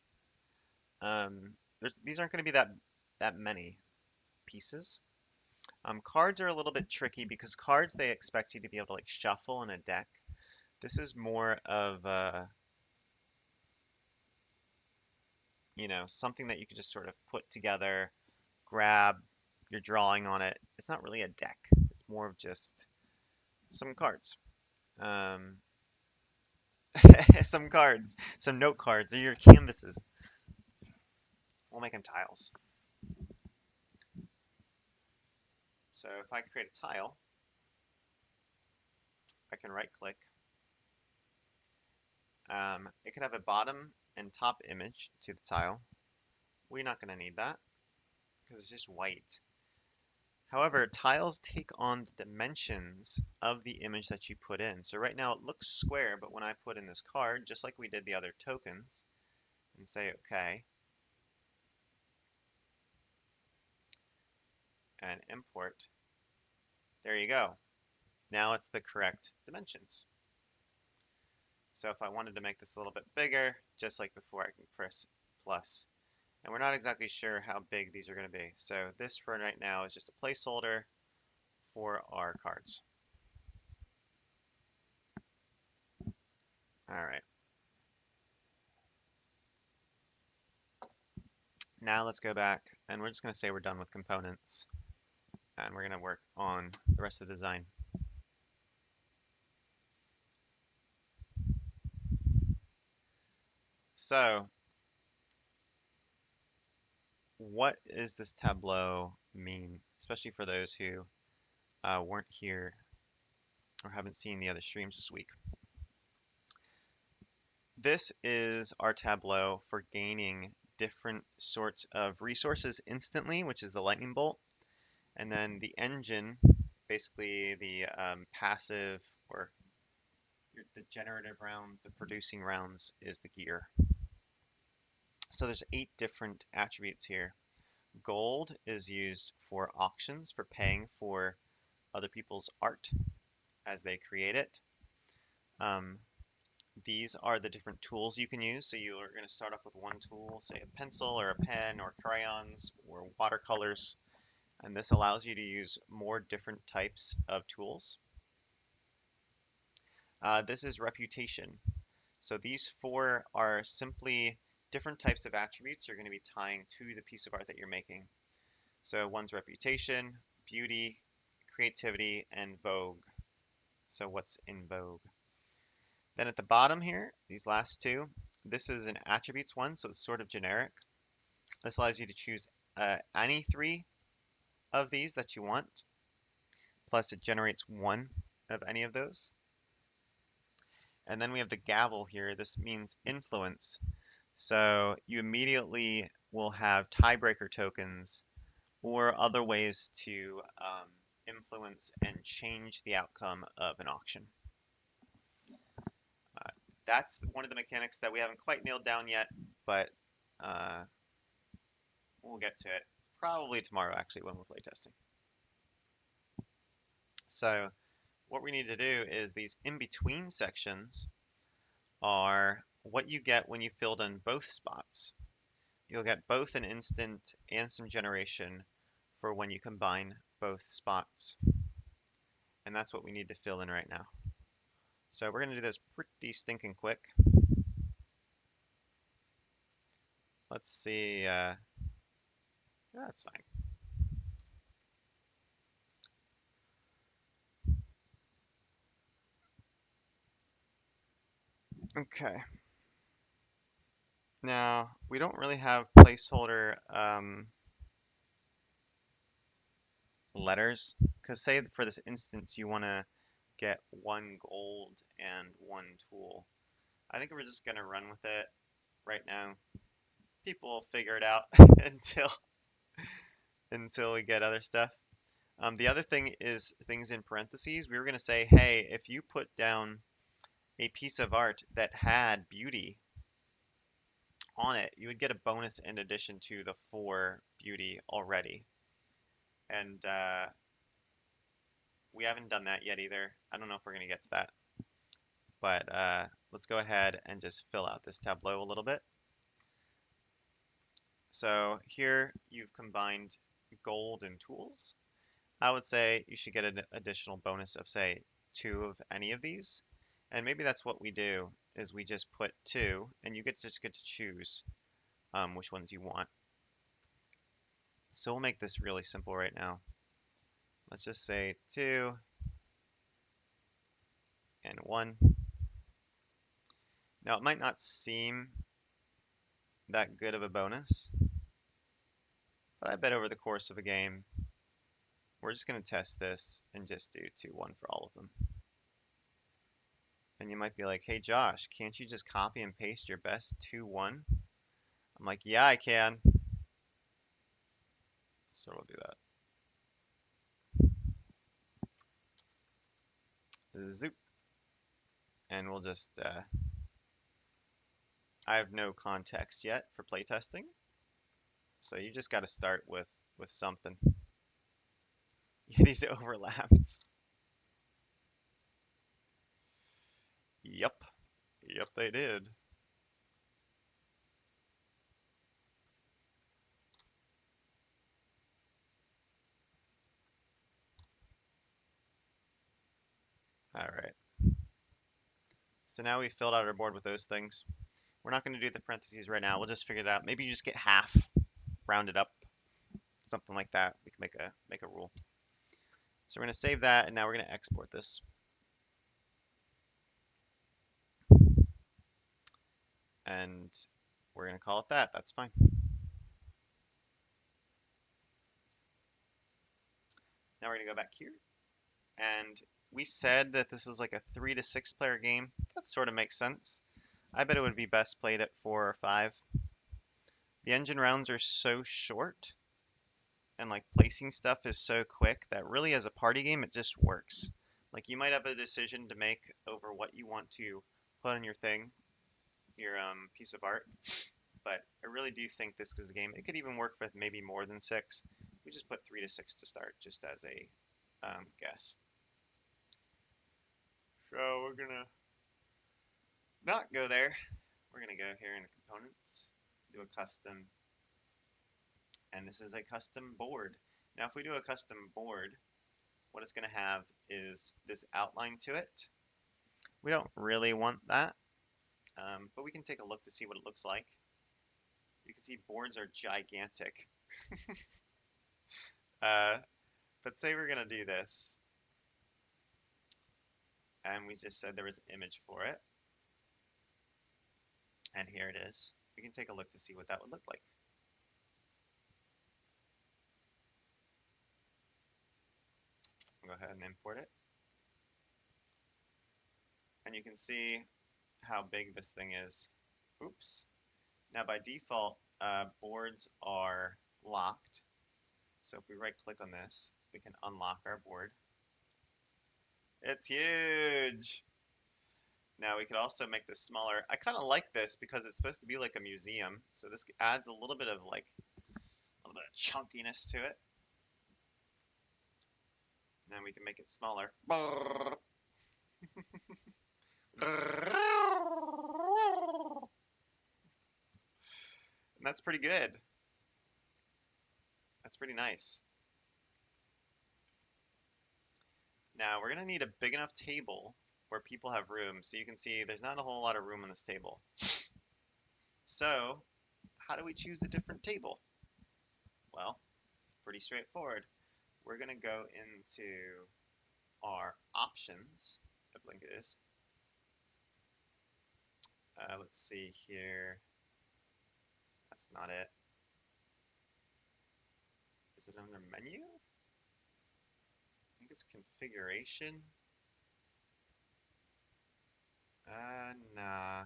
These aren't going to be that many pieces. Cards are a little bit tricky because cards, they expect you to be able to like shuffle in a deck. This is more of you know, something that you could just sort of put together, grab, you're drawing on it. It's not really a deck. It's more of just some cards. Um, some cards, some note cards, or your canvases. We'll make them tiles. So if I create a tile, I can right click. It could have a bottom and top image to the tile. We're not going to need that because it's just white. However, tiles take on the dimensions of the image that you put in. So right now it looks square, but when I put in this card, just like we did the other tokens, and say OK, and import, there you go. Now it's the correct dimensions. So if I wanted to make this a little bit bigger, just like before, I can press plus. And we're not exactly sure how big these are going to be. So this for right now is just a placeholder. for our cards. All right. Now let's go back and we're just going to say we're done with components and we're going to work on the rest of the design. So, what does this tableau mean, especially for those who weren't here or haven't seen the other streams this week? This is our tableau for gaining different sorts of resources instantly, which is the lightning bolt, and then the engine, basically the passive or the generative rounds, the producing rounds, is the gear. So there's 8 different attributes here. Gold is used for auctions, for paying for other people's art as they create it. These are the different tools you can use. So you are going to start off with one tool, say a pencil or a pen or crayons or watercolors. And this allows you to use more different types of tools. This is reputation. So these 4 are simply different types of attributes you're going to be tying to the piece of art that you're making. So one's reputation, beauty, creativity, and vogue. So what's in vogue? Then at the bottom here, these last 2, this is an attributes one, so it's sort of generic. This allows you to choose any 3 of these that you want, plus it generates 1 of any of those. And then we have the gavel here. This means influence. So you immediately will have tiebreaker tokens or other ways to influence and change the outcome of an auction. That's one of the mechanics that we haven't quite nailed down yet, but we'll get to it probably tomorrow, actually, when we're playtesting. So what we need to do is these in-between sections are what you get when you filled in both spots. You'll get both an instant and some generation for when you combine both spots. And that's what we need to fill in right now. So we're going to do this pretty stinking quick. Let's see. That's fine. Okay. Now, we don't really have placeholder letters, because say for this instance you want to get 1 gold and 1 tool. I think we're just going to run with it right now. People will figure it out until we get other stuff. The other thing is things in parentheses. We were going to say, hey, if you put down a piece of art that had beauty on it, you would get a bonus in addition to the 4 beauty already. And we haven't done that yet either. I don't know if we're going to get to that. But let's go ahead and just fill out this tableau a little bit. So here you've combined gold and tools. I would say you should get an additional bonus of, say, 2 of any of these. And maybe that's what we do, is we just put 2, and you just get to choose which ones you want. So we'll make this really simple right now. Let's just say 2 and 1. Now it might not seem that good of a bonus, but I bet over the course of a game, we're just going to test this and just do 2, 1 for all of them. And you might be like, hey Josh, can't you just copy and paste your best 2, 1? I'm like, yeah, I can. So we'll do that. Zoop. And we'll just, I have no context yet for playtesting. So you just got to start with something. Yeah, these overlaps. Yep. Yep, they did. All right. So now we filled out our board with those things. We're not going to do the parentheses right now. We'll just figure it out. Maybe you just get half, round it up, something like that. We can make a rule. So we're going to save that, and now we're going to export this. And we're going to call it that. That's fine. Now we're going to go back here. And we said that this was like a 3 to 6 player game. That sort of makes sense. I bet it would be best played at 4 or 5. The engine rounds are so short, and like placing stuff is so quick that really as a party game it just works. Like you might have a decision to make over what you want to put on your thing, your piece of art, but I really do think this is a game. It could even work with maybe more than 6. We just put 3 to 6 to start, just as a guess. So we're gonna not go there. We're gonna go here in the components, do a custom, and this is a custom board. Now if we do a custom board, what it's going to have is this outline to it. We don't really want that, but we can take a look to see what it looks like. You can see boards are gigantic. But say we're going to do this, and we just said there was an image for it, and here it is. We can take a look to see what that would look like. Go ahead and import it. And you can see how big this thing is. Oops. Now by default, boards are locked. So if we right click on this, we can unlock our board. It's huge. Now we could also make this smaller. I kind of like this because it's supposed to be like a museum. So this adds a little bit of chunkiness to it. Now we can make it smaller. And that's pretty good. That's pretty nice. Now we're gonna need a big enough table where people have room. So you can see there's not a whole lot of room on this table. So how do we choose a different table? Well, it's pretty straightforward. We're gonna go into our options, I believe it is. Let's see here. That's not it. Is it under menu? I think it's configuration. Nah.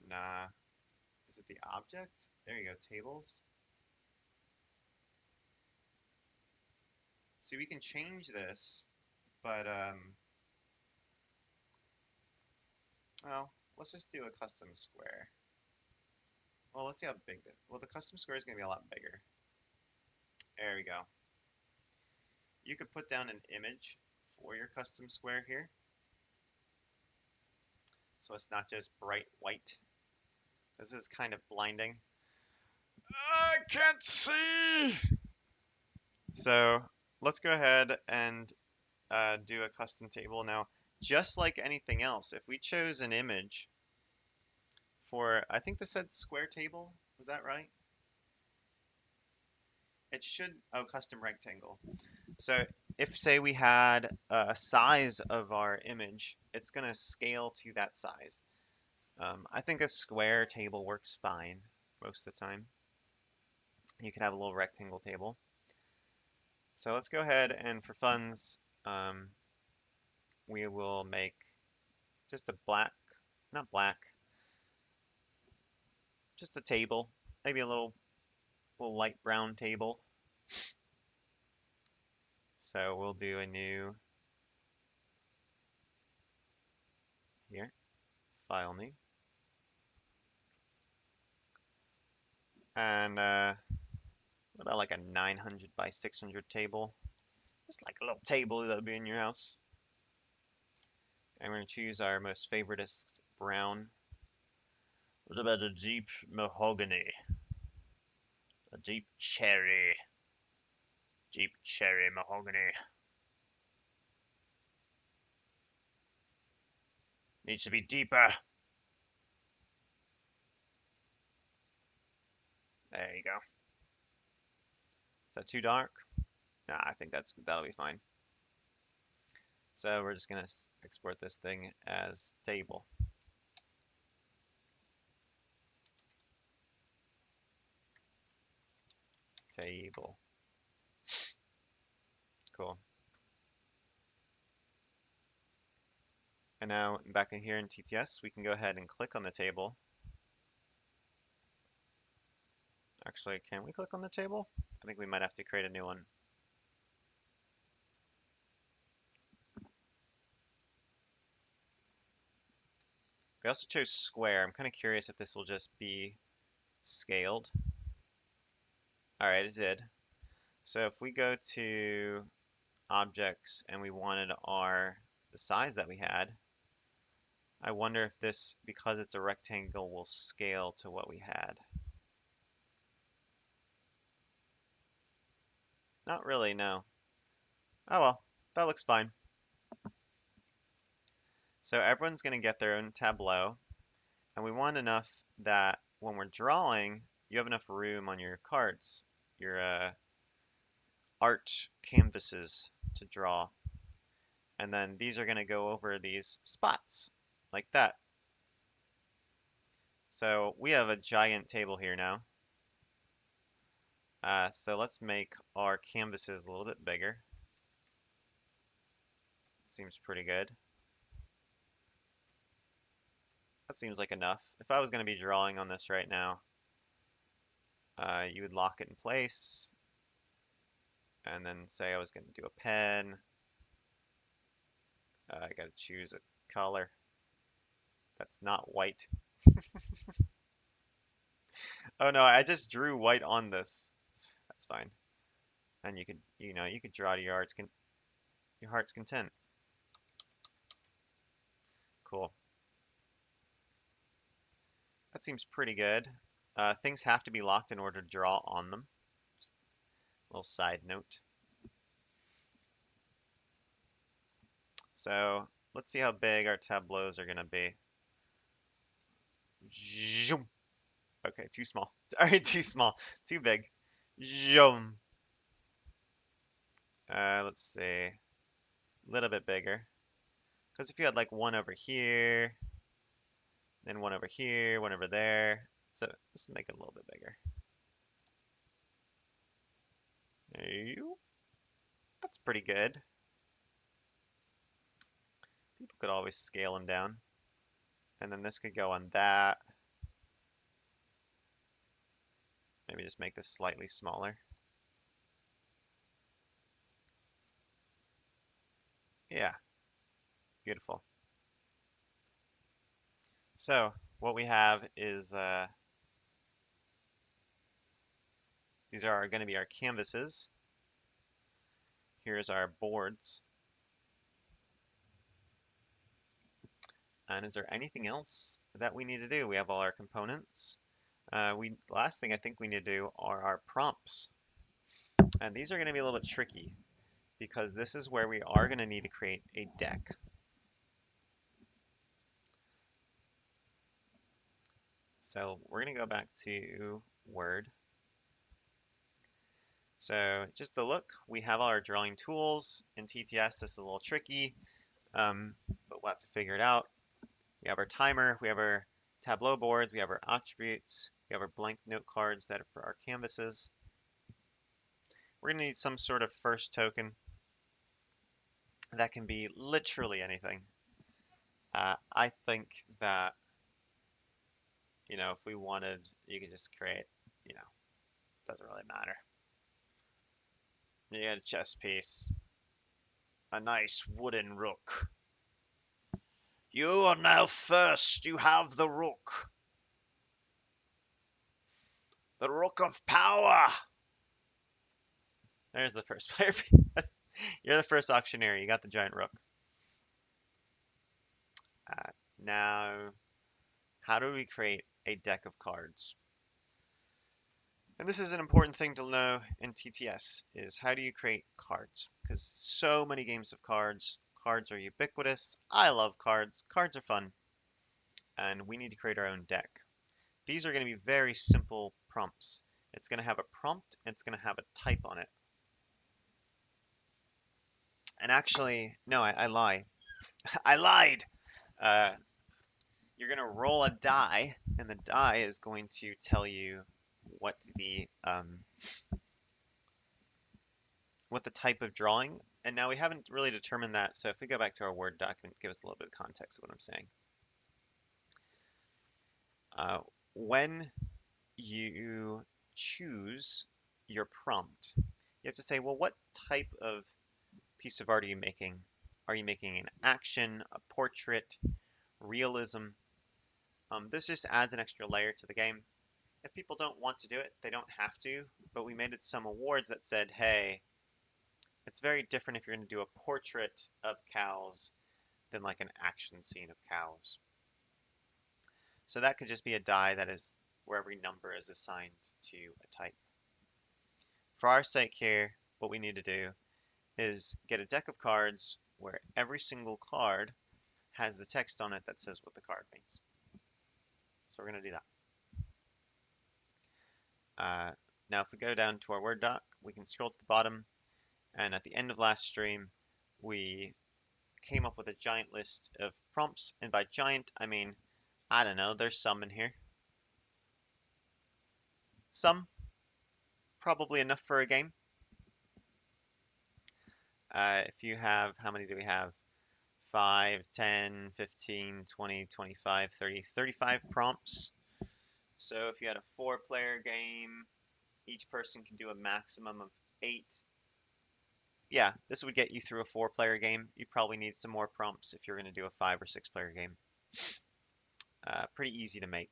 Nah. Is it the object? There you go, tables. See, we can change this, but, well, let's just do a custom square. Well, let's see how big that, well, the custom square is going to be a lot bigger. There we go. You could put down an image for your custom square here. So it's not just bright white. This is kind of blinding. I can't see! So let's go ahead and do a custom table. Now, just like anything else, if we chose an image for, I think this said square table, was that right? It should, oh, custom rectangle. So if, say, we had a size of our image, it's going to scale to that size. I think a square table works fine most of the time. You can have a little rectangle table. So let's go ahead and for funds, we will make just a black, not black, just a table, maybe a little light brown table. So we'll do a new here, file new, and what about like a 900 by 600 table? Just like a little table that'll be in your house. And we're gonna choose our most favoritist brown. What about a deep mahogany? A deep cherry mahogany. Needs to be deeper. There you go. Is that too dark? Nah, I think that'll be fine. So we're just gonna export this thing as table. Table. Cool. And now back in here in TTS, we can go ahead and click on the table. Actually, can we click on the table? I think we might have to create a new one. We also chose square. I'm kind of curious if this will just be scaled. All right, it did. So if we go to objects and we wanted the size that we had, I wonder if this, because it's a rectangle, will scale to what we had. Not really, no. Oh well, that looks fine. So everyone's going to get their own tableau, and we want enough that when we're drawing, you have enough room on your cards, your art canvases to draw. And then these are going to go over these spots, like that. So we have a giant table here now. So let's make our canvases a little bit bigger. Seems pretty good. That seems like enough. If I was going to be drawing on this right now, you would lock it in place, and then say I was going to do a pen. I got to choose a color that's not white. Oh no, I just drew white on this. That's fine. And you could, you could draw to your heart's content. Cool. That seems pretty good. Things have to be locked in order to draw on them. Just a little side note. So let's see how big our tableaus are gonna be. Zoom. Okay, too small. Sorry, too small. Too big. Zoom. Let's see. A little bit bigger. Because if you had like one over here, then one over here, one over there. So let's make it a little bit bigger. There you. That's pretty good. People could always scale them down. And then this could go on that. Maybe just make this slightly smaller. Yeah, beautiful. So what we have is these are going to be our canvases. Here's our boards. And is there anything else that we need to do? We have all our components. Last thing I think we need to do are our prompts. And these are going to be a little bit tricky because this is where we are going to need to create a deck. So we're going to go back to Word. So just to look, we have all our drawing tools. In TTS, this is a little tricky, but we'll have to figure it out. We have our timer, we have our tableau boards, we have our attributes, we have our blank note cards that are for our canvases. We're going to need some sort of first token that can be literally anything. I think that, if we wanted, you could just create, doesn't really matter. You get a chess piece, a nice wooden rook. You are now first, you have the rook. The rook of power. There's the first player. You're the first auctioneer. You got the giant rook. Now, how do we create a deck of cards? And this is an important thing to know in TTS, is how do you create cards? Because so many games of cards Cards are ubiquitous. I love cards. Cards are fun. And we need to create our own deck. These are going to be very simple prompts. It's going to have a prompt and it's going to have a type on it. And actually, no, I lie. I lied! Uh, you're going to roll a die, and the die is going to tell you what the type of drawing. And now we haven't really determined that, so if we go back to our Word document, give us a little bit of context of what I'm saying. When you choose your prompt, you have to say, well, what type of piece of art are you making? Are you making an action, a portrait, realism? This just adds an extra layer to the game. If people don't want to do it, they don't have to, but we made it some awards that said, hey, it's very different if you're going to do a portrait of cows than like an action scene of cows. So that could just be a die that is where every number is assigned to a type. For our sake here, what we need to do is get a deck of cards where every single card has the text on it that says what the card means. So we're going to do that. Now if we go down to our Word doc, we can scroll to the bottom, and at the end of last stream, we came up with a giant list of prompts, and by giant, I mean, I don't know, there's some in here. Some, probably enough for a game. If you have, how many do we have? 5, 10, 15, 20, 25, 30, 35 prompts. So if you had a 4-player game, each person can do a maximum of 8. Yeah, this would get you through a 4-player game. You probably need some more prompts if you're going to do a 5 or 6-player game. Pretty easy to make.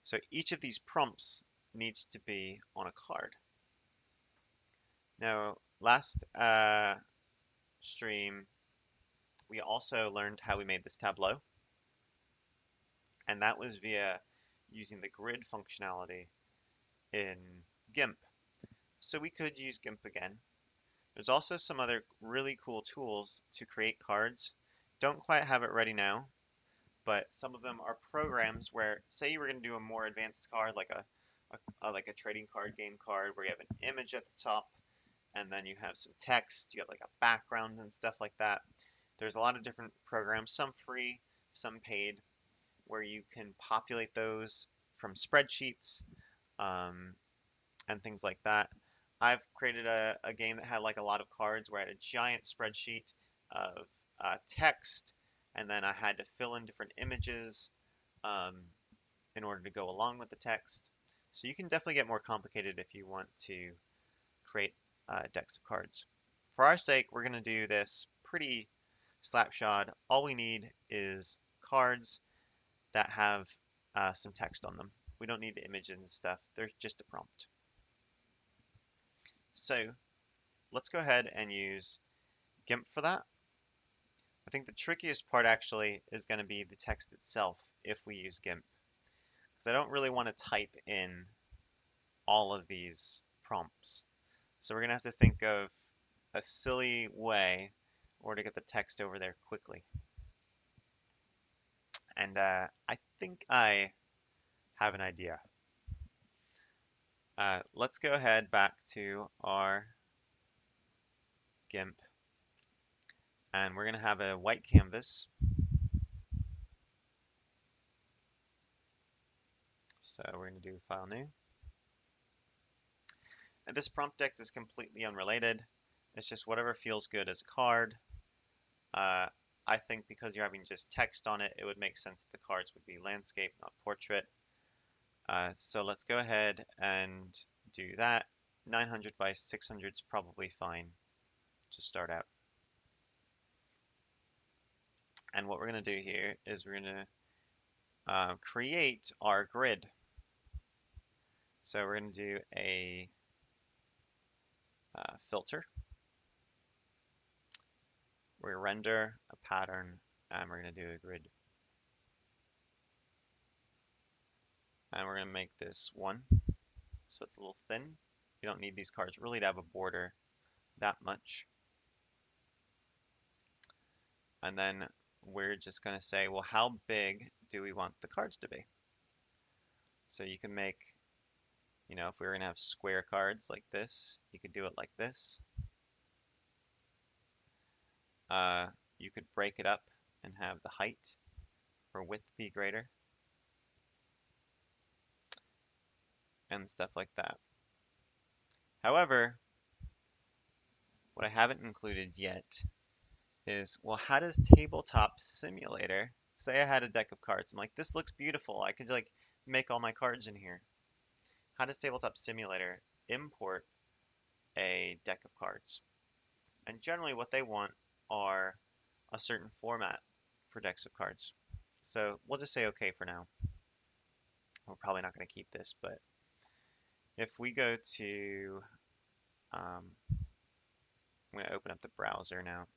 So each of these prompts needs to be on a card. Now, last stream, we also learned how we made this tableau, and that was via using the grid functionality in GIMP. So we could use GIMP again. There's also some other really cool tools to create cards. Don't quite have it ready now, but some of them are programs where, say you were going to do a more advanced card, like a trading card game card, where you have an image at the top, and then you have some text, you have like a background and stuff like that. There's a lot of different programs, some free, some paid, where you can populate those from spreadsheets and things like that. I've created a game that had like a lot of cards where I had a giant spreadsheet of text, and then I had to fill in different images in order to go along with the text. So you can definitely get more complicated if you want to create decks of cards. For our sake, we're going to do this pretty slapshod. All we need is cards that have some text on them. We don't need images and stuff. They're just a prompt. So let's go ahead and use GIMP for that. I think the trickiest part actually is going to be the text itself if we use GIMP, because I don't really want to type in all of these prompts. So we're going to have to think of a silly way in order to get the text over there quickly. And I think I have an idea. Let's go ahead back to our GIMP, and we're going to have a white canvas. So we're going to do File New. And this prompt text is completely unrelated. It's just whatever feels good as a card. I think because you're having just text on it, it would make sense that the cards would be landscape, not portrait. So let's go ahead and do that. 900 by 600 is probably fine to start out. And what we're going to do here is we're going to create our grid. So we're going to do a filter. We're going to render a pattern, and we're going to do a grid. And we're going to make this 1, so it's a little thin. You don't need these cards really to have a border that much. And then we're just going to say, well, how big do we want the cards to be? So you can make, if we were going to have square cards like this, you could do it like this. You could break it up and have the height or width be greater and stuff like that. However, what I haven't included yet is, well, how does Tabletop Simulator, say I had a deck of cards, I'm like, this looks beautiful, I could like make all my cards in here. How does Tabletop Simulator import a deck of cards? And generally what they want are a certain format for decks of cards. So we'll just say okay for now. We're probably not going to keep this, but if we go to, I'm going to open up the browser now.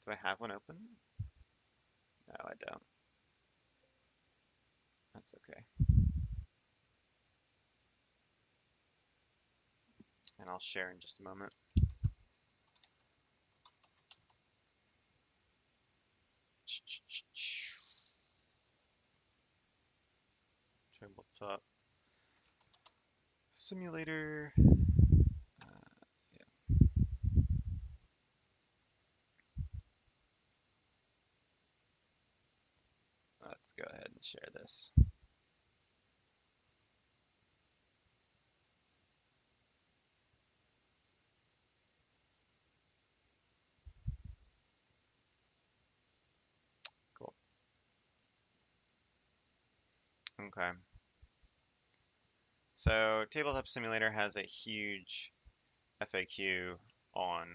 Do I have one open? No, I don't. That's okay. And I'll share in just a moment. Tabletop Simulator. Yeah, let's go ahead and share this. Cool. Okay. So Tabletop Simulator has a huge FAQ on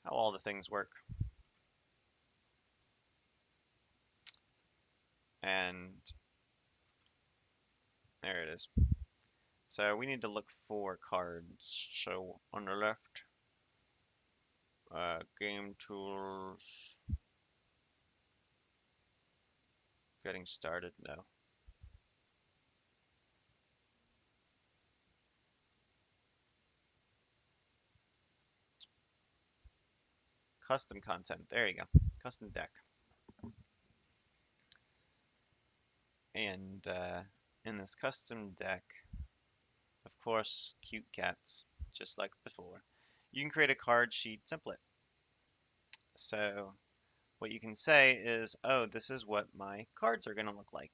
how all the things work. And there it is. So we need to look for cards. So on the left, game tools, getting started, no. Custom content, there you go, custom deck. And in this custom deck, of course, cute cats, just like before. You can create a card sheet template. So what you can say is, oh, this is what my cards are going to look like.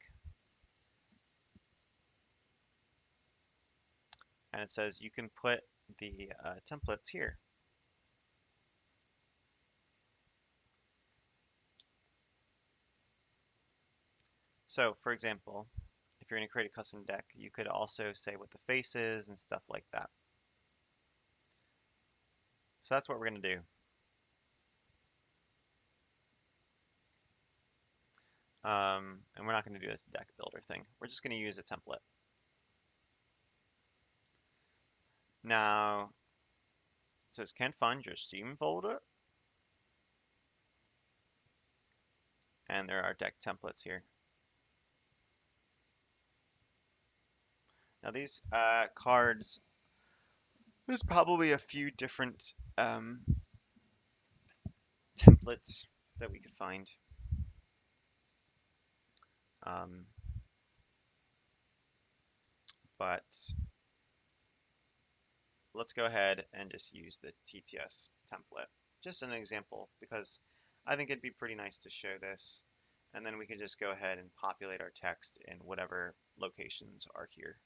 And it says you can put the templates here. So for example, if you're going to create a custom deck, you could also say what the face is and stuff like that. So that's what we're going to do. And we're not going to do this deck builder thing. We're just going to use a template. Now, it says can't find your Steam folder. And there are deck templates here. Now these cards, there's probably a few different templates that we could find. Um, but let's go ahead and just use the TTS template. Just an example, because I think it'd be pretty nice to show this. And then we can just go ahead and populate our text in whatever locations are here.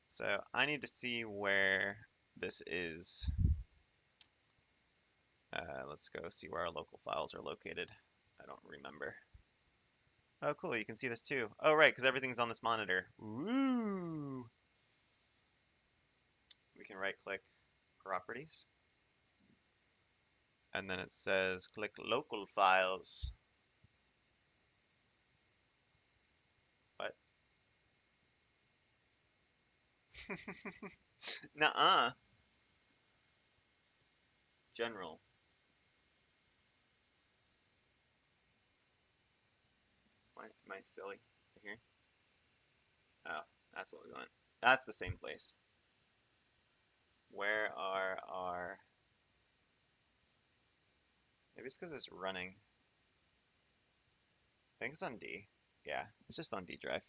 So I need to see where this is. Let's go see where our local files are located. I don't remember. Oh, cool, you can see this too. Oh, right, because everything's on this monitor. Woo! We can right-click Properties. And then it says click Local Files. What? Nuh-uh. General. Am I silly? Right here? Oh, that's what we want. That's the same place. Where are our Maybe it's because it's running. I think it's on D. Yeah, it's just on D drive.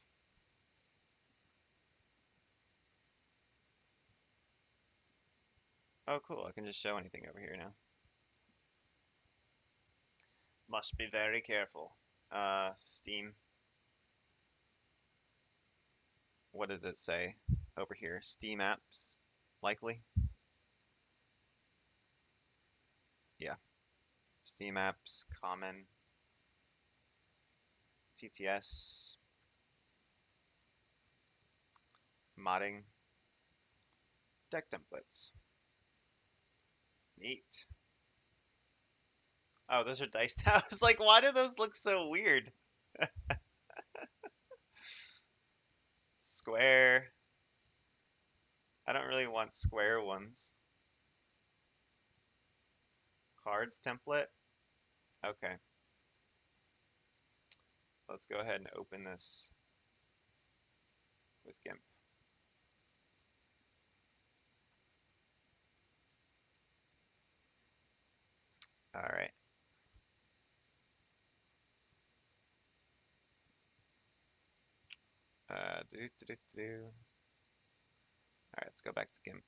Oh, cool. I can just show anything over here now. Must be very careful. Steam. What does it say over here? Steam apps, likely. Yeah. Steam apps, common, TTS, modding, deck templates. Neat. Oh, those are dice now. I was like, why do those look so weird? Square. I don't really want square ones. Cards template. Okay, let's go ahead and open this with GIMP. All right. Do. All right, let's go back to GIMP.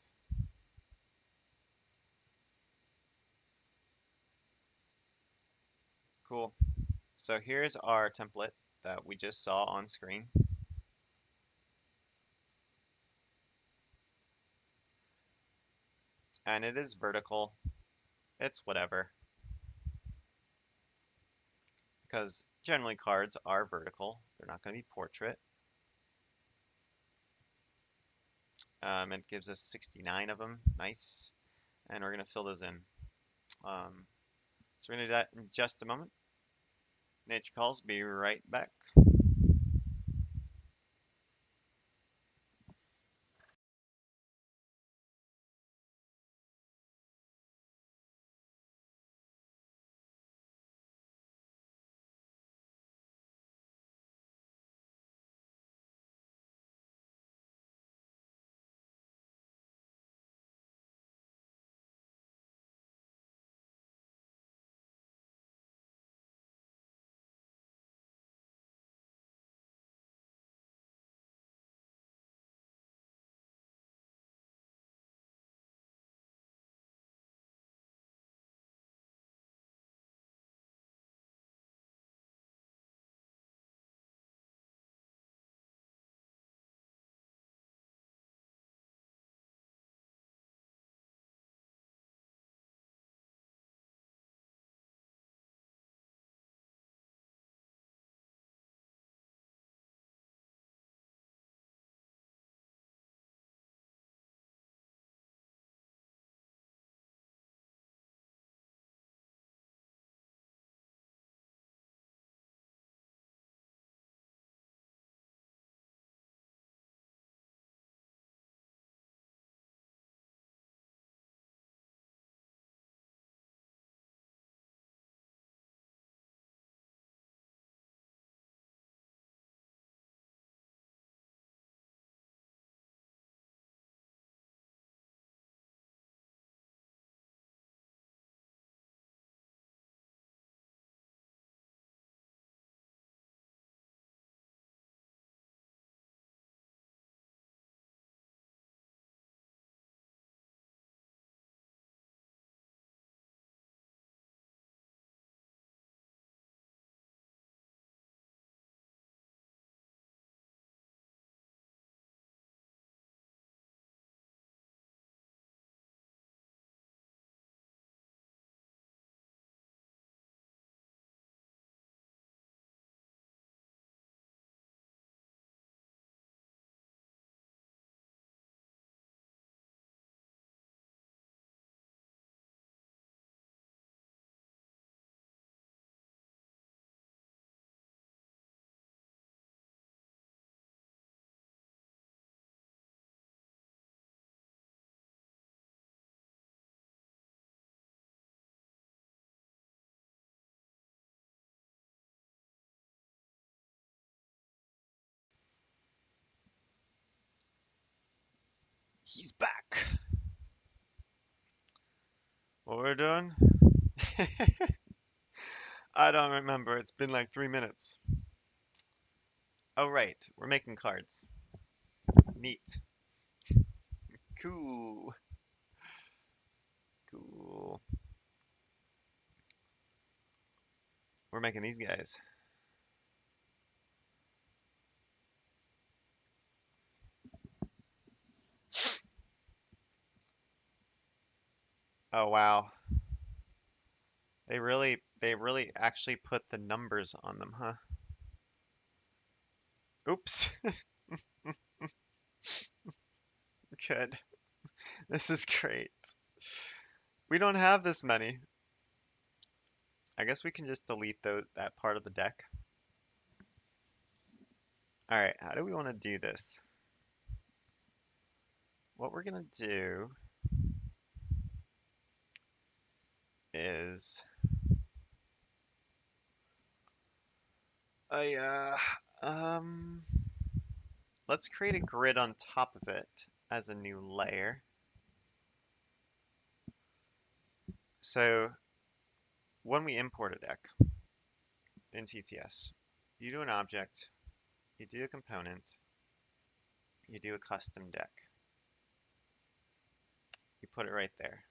Cool. So here's our template that we just saw on screen. And it is vertical. It's whatever. Because generally cards are vertical. They're not going to be portrait. It gives us 69 of them. Nice. And we're going to fill those in. So we're going to do that in just a moment. Nature calls. Be right back. He's back. What we're doing? I don't remember. It's been like 3 minutes. Oh, right. We're making cards. Neat. Cool. Cool. We're making these guys. Oh, wow. They really actually put the numbers on them, huh? Oops. Good. This is great. We don't have this many. I guess we can just delete that part of the deck. All right, how do we want to do this? What we're gonna do is, yeah, um, let's create a grid on top of it as a new layer. So when we import a deck in TTS, you do an object, you do a component, you do a custom deck. You put it right there.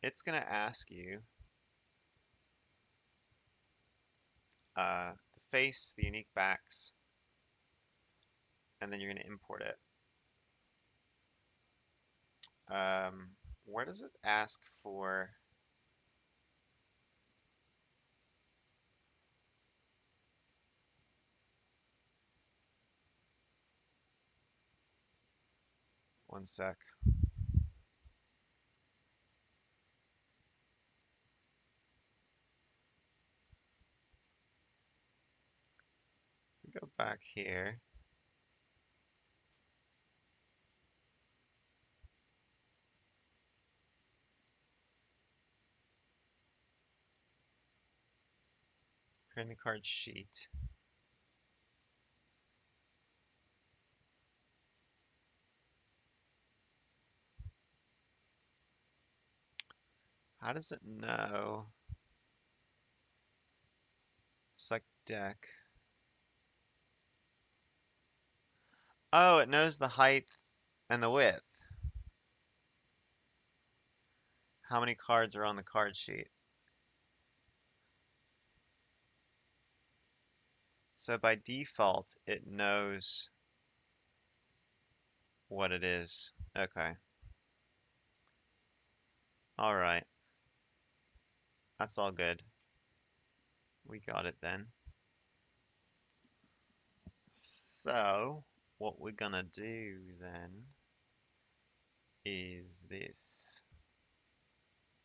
It's gonna ask you the face, the unique backs, and then you're gonna import it. Where does it ask for? One sec. Go back here. Create a card sheet. How does it know? Select deck. Oh, it knows the height and the width. How many cards are on the card sheet? So by default, it knows what it is. Okay. All right. That's all good. We got it then. So, what we're gonna do then is this.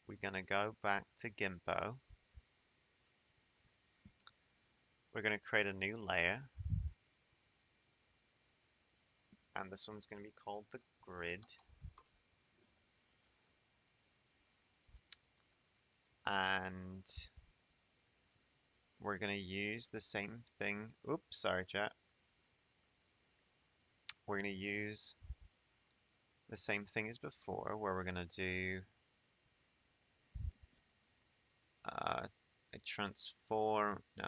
We're gonna go back to Gimpo. We're gonna create a new layer. And this one's gonna be called the grid. And we're gonna use the same thing. Oops, sorry, chat. We're gonna use the same thing as before, where we're gonna do a transform, no,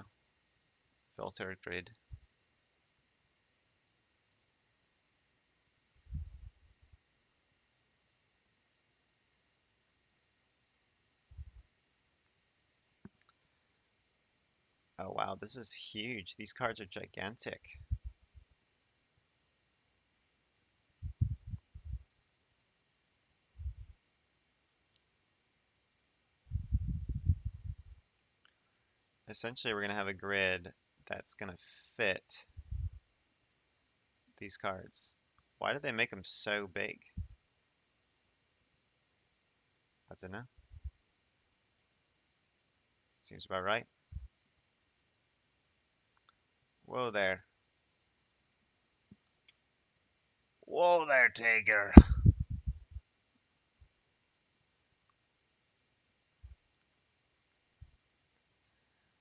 filter grid. Oh wow, this is huge. These cards are gigantic. Essentially, we're gonna have a grid that's gonna fit these cards. Why did they make them so big? I don't know. Seems about right. Whoa there. Whoa there, Tiger.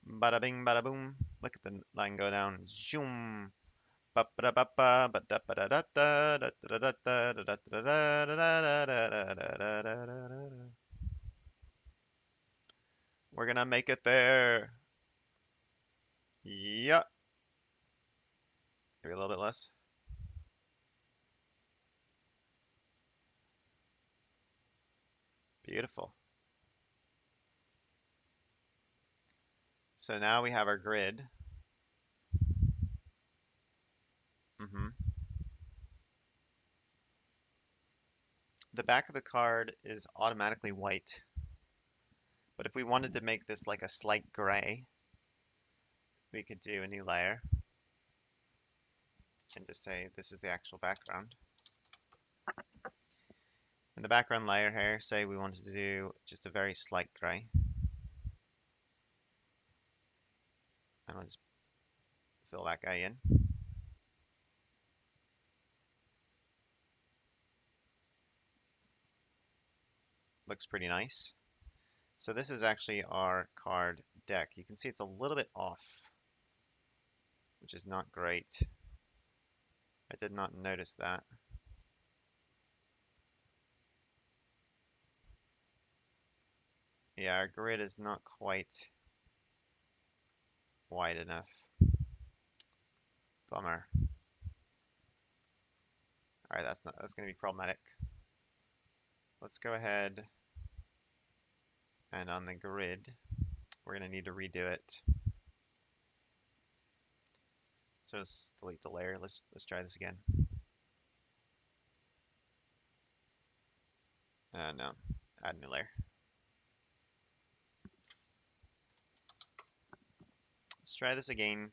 Bada bing, bada boom. Look at the line go down. Zoom. We're gonna make it there. Yep. Maybe a little bit less. Beautiful. So now we have our grid. hmm The back of the card is automatically white, but if we wanted to make this like a slight gray, we could do a new layer and just say this is the actual background. In the background layer here, say we wanted to do just a very slight gray. And I'll just fill that guy in. Looks pretty nice. So this is actually our card deck. You can see it's a little bit off, which is not great. I did not notice that. Yeah, our grid is not quite wide enough. Bummer. All right, that's going to be problematic. Let's go ahead and on the grid, we're going to need to redo it. So let's delete the layer. Let's try this again. No, add a new layer. Let's try this again.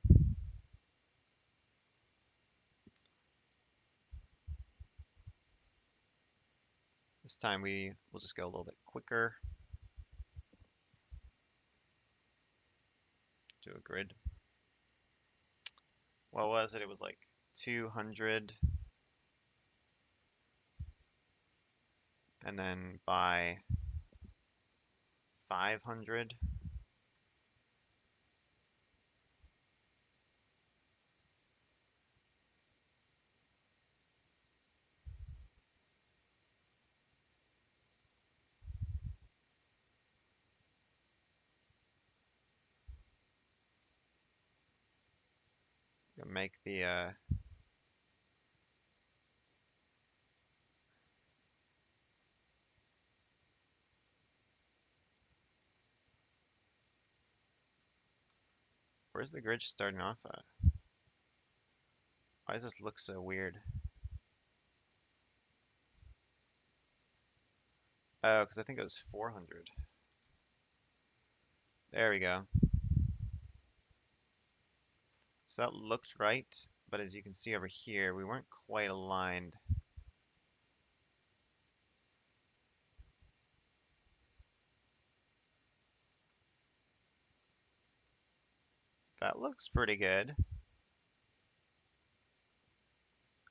This time we will just go a little bit quicker. Do a grid. What was it? It was like 200 and then by 500. Make the where's the grid starting off at? Why does this look so weird? Oh, because I think it was 400. There we go. So that looked right, but as you can see over here, we weren't quite aligned. That looks pretty good.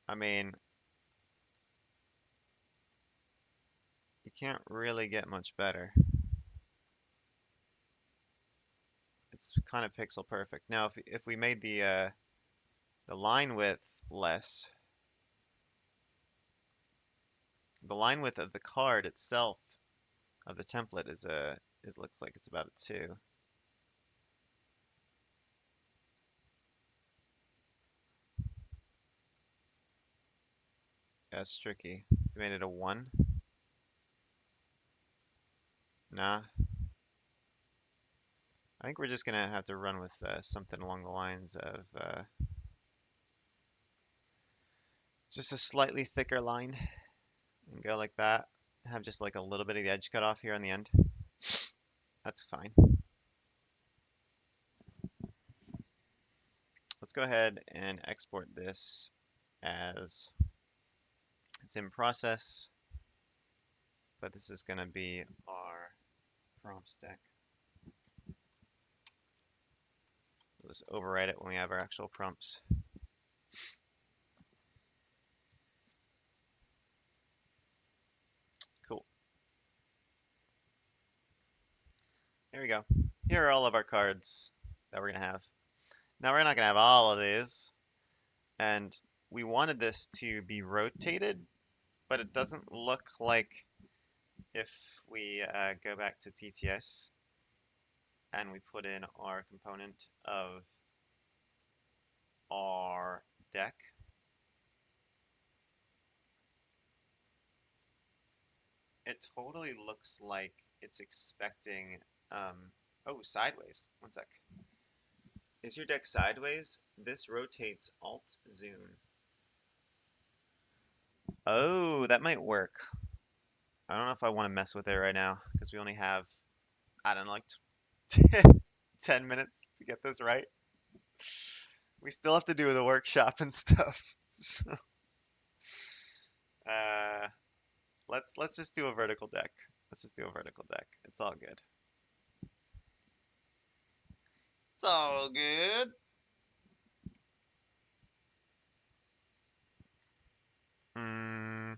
I mean, you can't really get much better. It's kind of pixel perfect. Now, if we made the line width less, the line width of the card itself of the template is looks like it's about a 2. That's tricky. We made it a 1. Nah. I think we're just gonna have to run with something along the lines of just a slightly thicker line and go like that. Have just like a little bit of the edge cut off here on the end. That's fine. Let's go ahead and export this as it's in process, but this is gonna be our prompt stack. We'll just overwrite it when we have our actual prompts. Cool. Here we go. Here are all of our cards that we're gonna have. Now we're not gonna have all of these, and we wanted this to be rotated, but it doesn't look like if we go back to TTS, and we put in our component of our deck. It totally looks like it's expecting, oh, sideways. One sec. Is your deck sideways? This rotates Alt Zoom. Oh, that might work. I don't know if I want to mess with it right now because we only have, I don't know, like 10 minutes to get this right. We still have to do the workshop and stuff. So, uh, let's just do a vertical deck. Let's just do a vertical deck. It's all good. It's all good. Mm,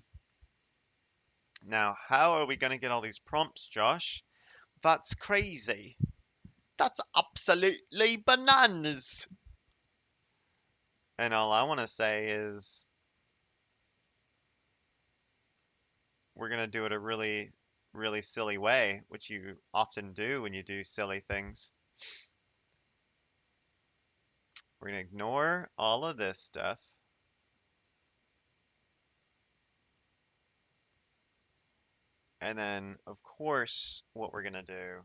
now, how are we gonna get all these prompts, Josh? That's crazy. That's absolutely bananas. And all I want to say is we're gonna do it a really, really silly way, which you often do when you do silly things. We're gonna ignore all of this stuff. And then, of course, what we're gonna do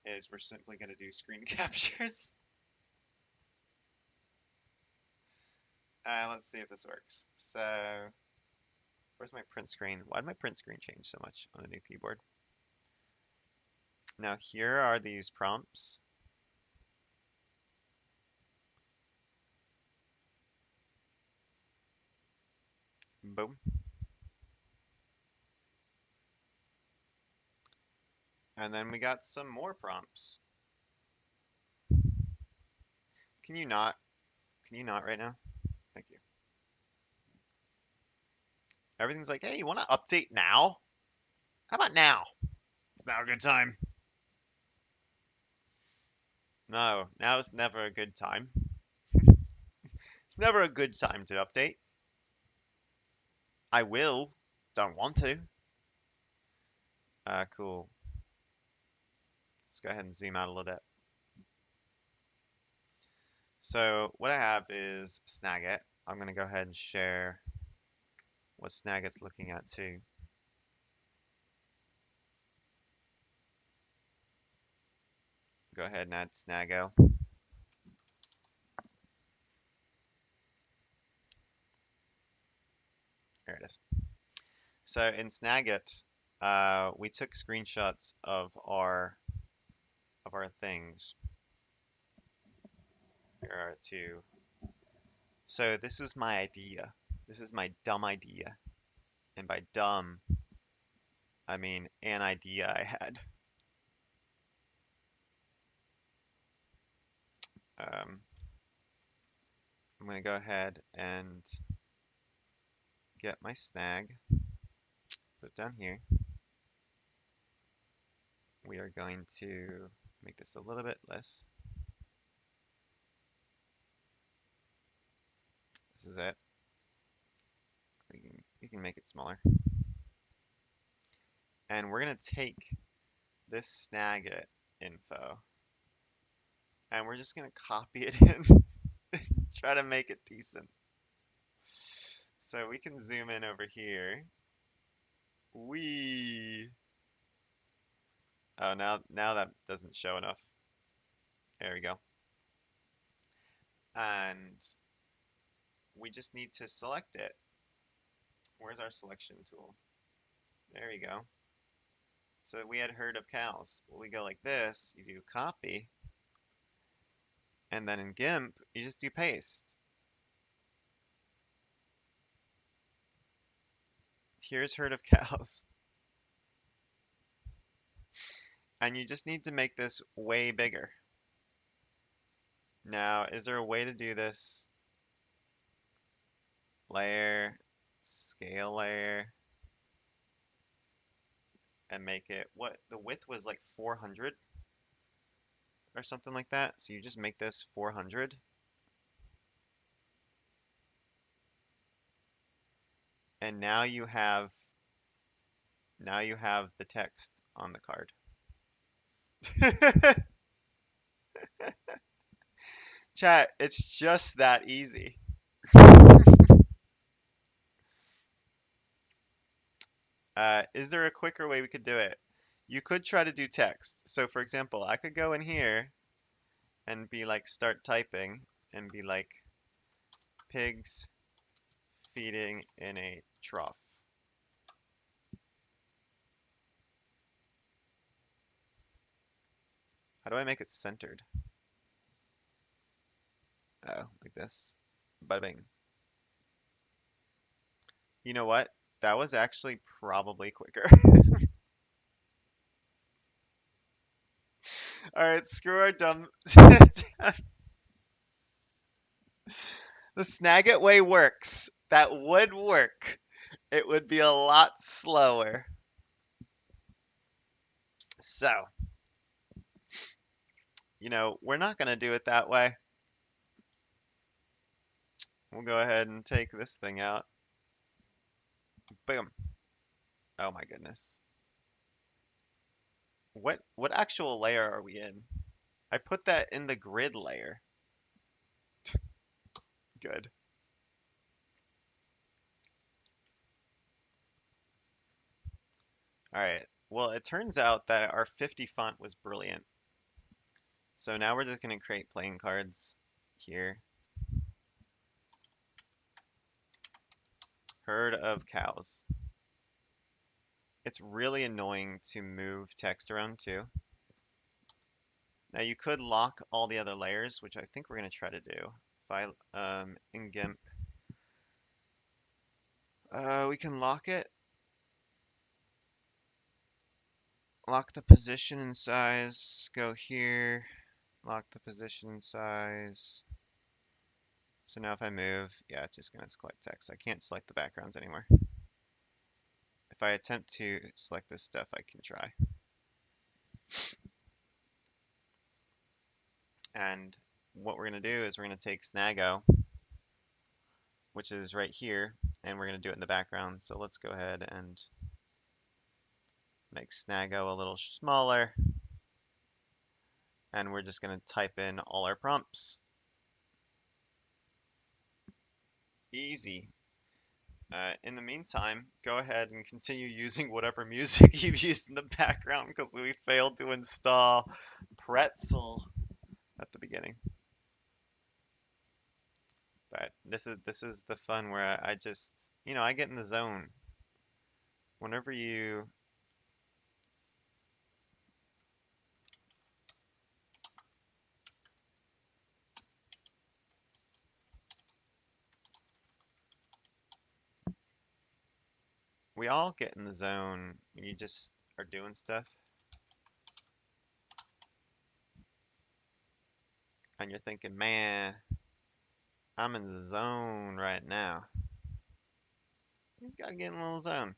is we're simply gonna do screen captures. Let's see if this works. So, where's my print screen? Why did my print screen change so much on a new keyboard? Now, here are these prompts. Boom. And then we got some more prompts. Can you not? Can you not right now? Thank you. Everything's like, hey, you want to update now? How about now? It's now a good time. No, now is never a good time. It's never a good time to update. I will. Don't want to. Cool. Let's go ahead and zoom out a little bit. So what I have is Snagit. I'm going to go ahead and share what Snagit's looking at too. Go ahead and add Snaggo. There it is. So in Snagit, we took screenshots of our things. Here are two. So this is my idea. This is my dumb idea. And by dumb, I mean an idea I had. I'm going to go ahead and get my snag, put it down here. We are going to make this a little bit less. This is it. You can make it smaller. And we're going to take this Snagit info and we're just going to copy it in. Try to make it decent. So we can zoom in over here. Wee. Oh, now that doesn't show enough. There we go. And we just need to select it. Where's our selection tool? There we go. So we had herd of cows. Well, we go like this, you do copy, and then in GIMP, you just do paste. Here's herd of cows. And you just need to make this way bigger. Now, is there a way to do this? Layer, scale layer, and make it, what, the width was like 400 or something like that. So you just make this 400. And now you have the text on the card. Chat, it's just that easy. Is there a quicker way we could do it? You could try to do text. So for example, I could go in here and be like start typing and be like pigs feeding in a trough. How do I make it centered? Oh, like this. Bada bing. You know what? That was actually probably quicker. All right, screw our dumb. The snag it way works. That would work. It would be a lot slower. So, we're not going to do it that way. We'll go ahead and take this thing out. Boom. Oh my goodness. What actual layer are we in? I put that in the grid layer. Good. All right. Well, it turns out that our 50 font was brilliant. So now we're just going to create playing cards here. Herd of cows. It's really annoying to move text around too. Now you could lock all the other layers, which I think we're going to try to do. If I in GIMP, we can lock it. Lock the position and size. Go here. Lock the position and size. So now if I move, yeah, it's just going to select text. I can't select the backgrounds anymore. If I attempt to select this stuff, I can try. And what we're going to do is we're going to take Snago, which is right here, and we're going to do it in the background. So let's go ahead and make Snago a little smaller. And we're just going to type in all our prompts. Easy. In the meantime, go ahead and continue using whatever music you've used in the background because we failed to install Pretzel at the beginning. But this is the fun where I just, I get in the zone. Whenever we all get in the zone when you just are doing stuff and you're thinking, man, I'm in the zone right now. You just gotta get in a little zone.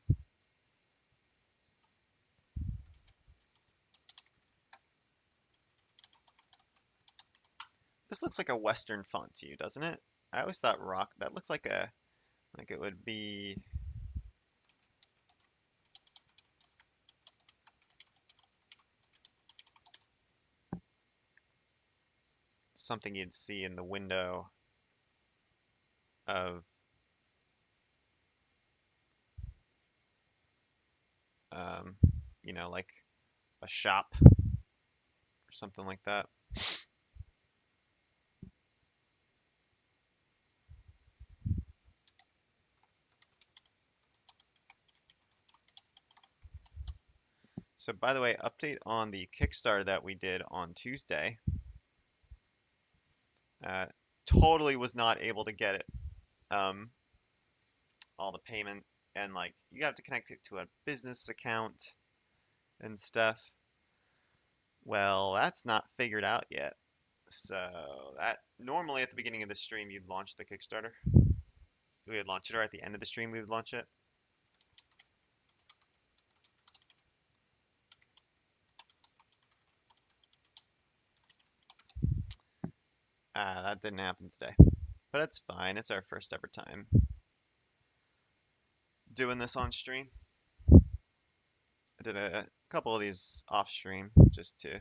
This looks like a Western font to you, doesn't it? I always thought rock, that looks like it would be something you'd see in the window of, um, like a shop or something like that. So by the way, update on the Kickstarter that we did on Tuesday. Uh, totally was not able to get it. All the payment and like you have to connect it to a business account and stuff. Well, that's not figured out yet. So that normally at the beginning of the stream you'd launch the Kickstarter. We would launch it, or at the end of the stream we would launch it. That didn't happen today, but it's fine. It's our first ever time doing this on stream. I did a couple of these off stream just to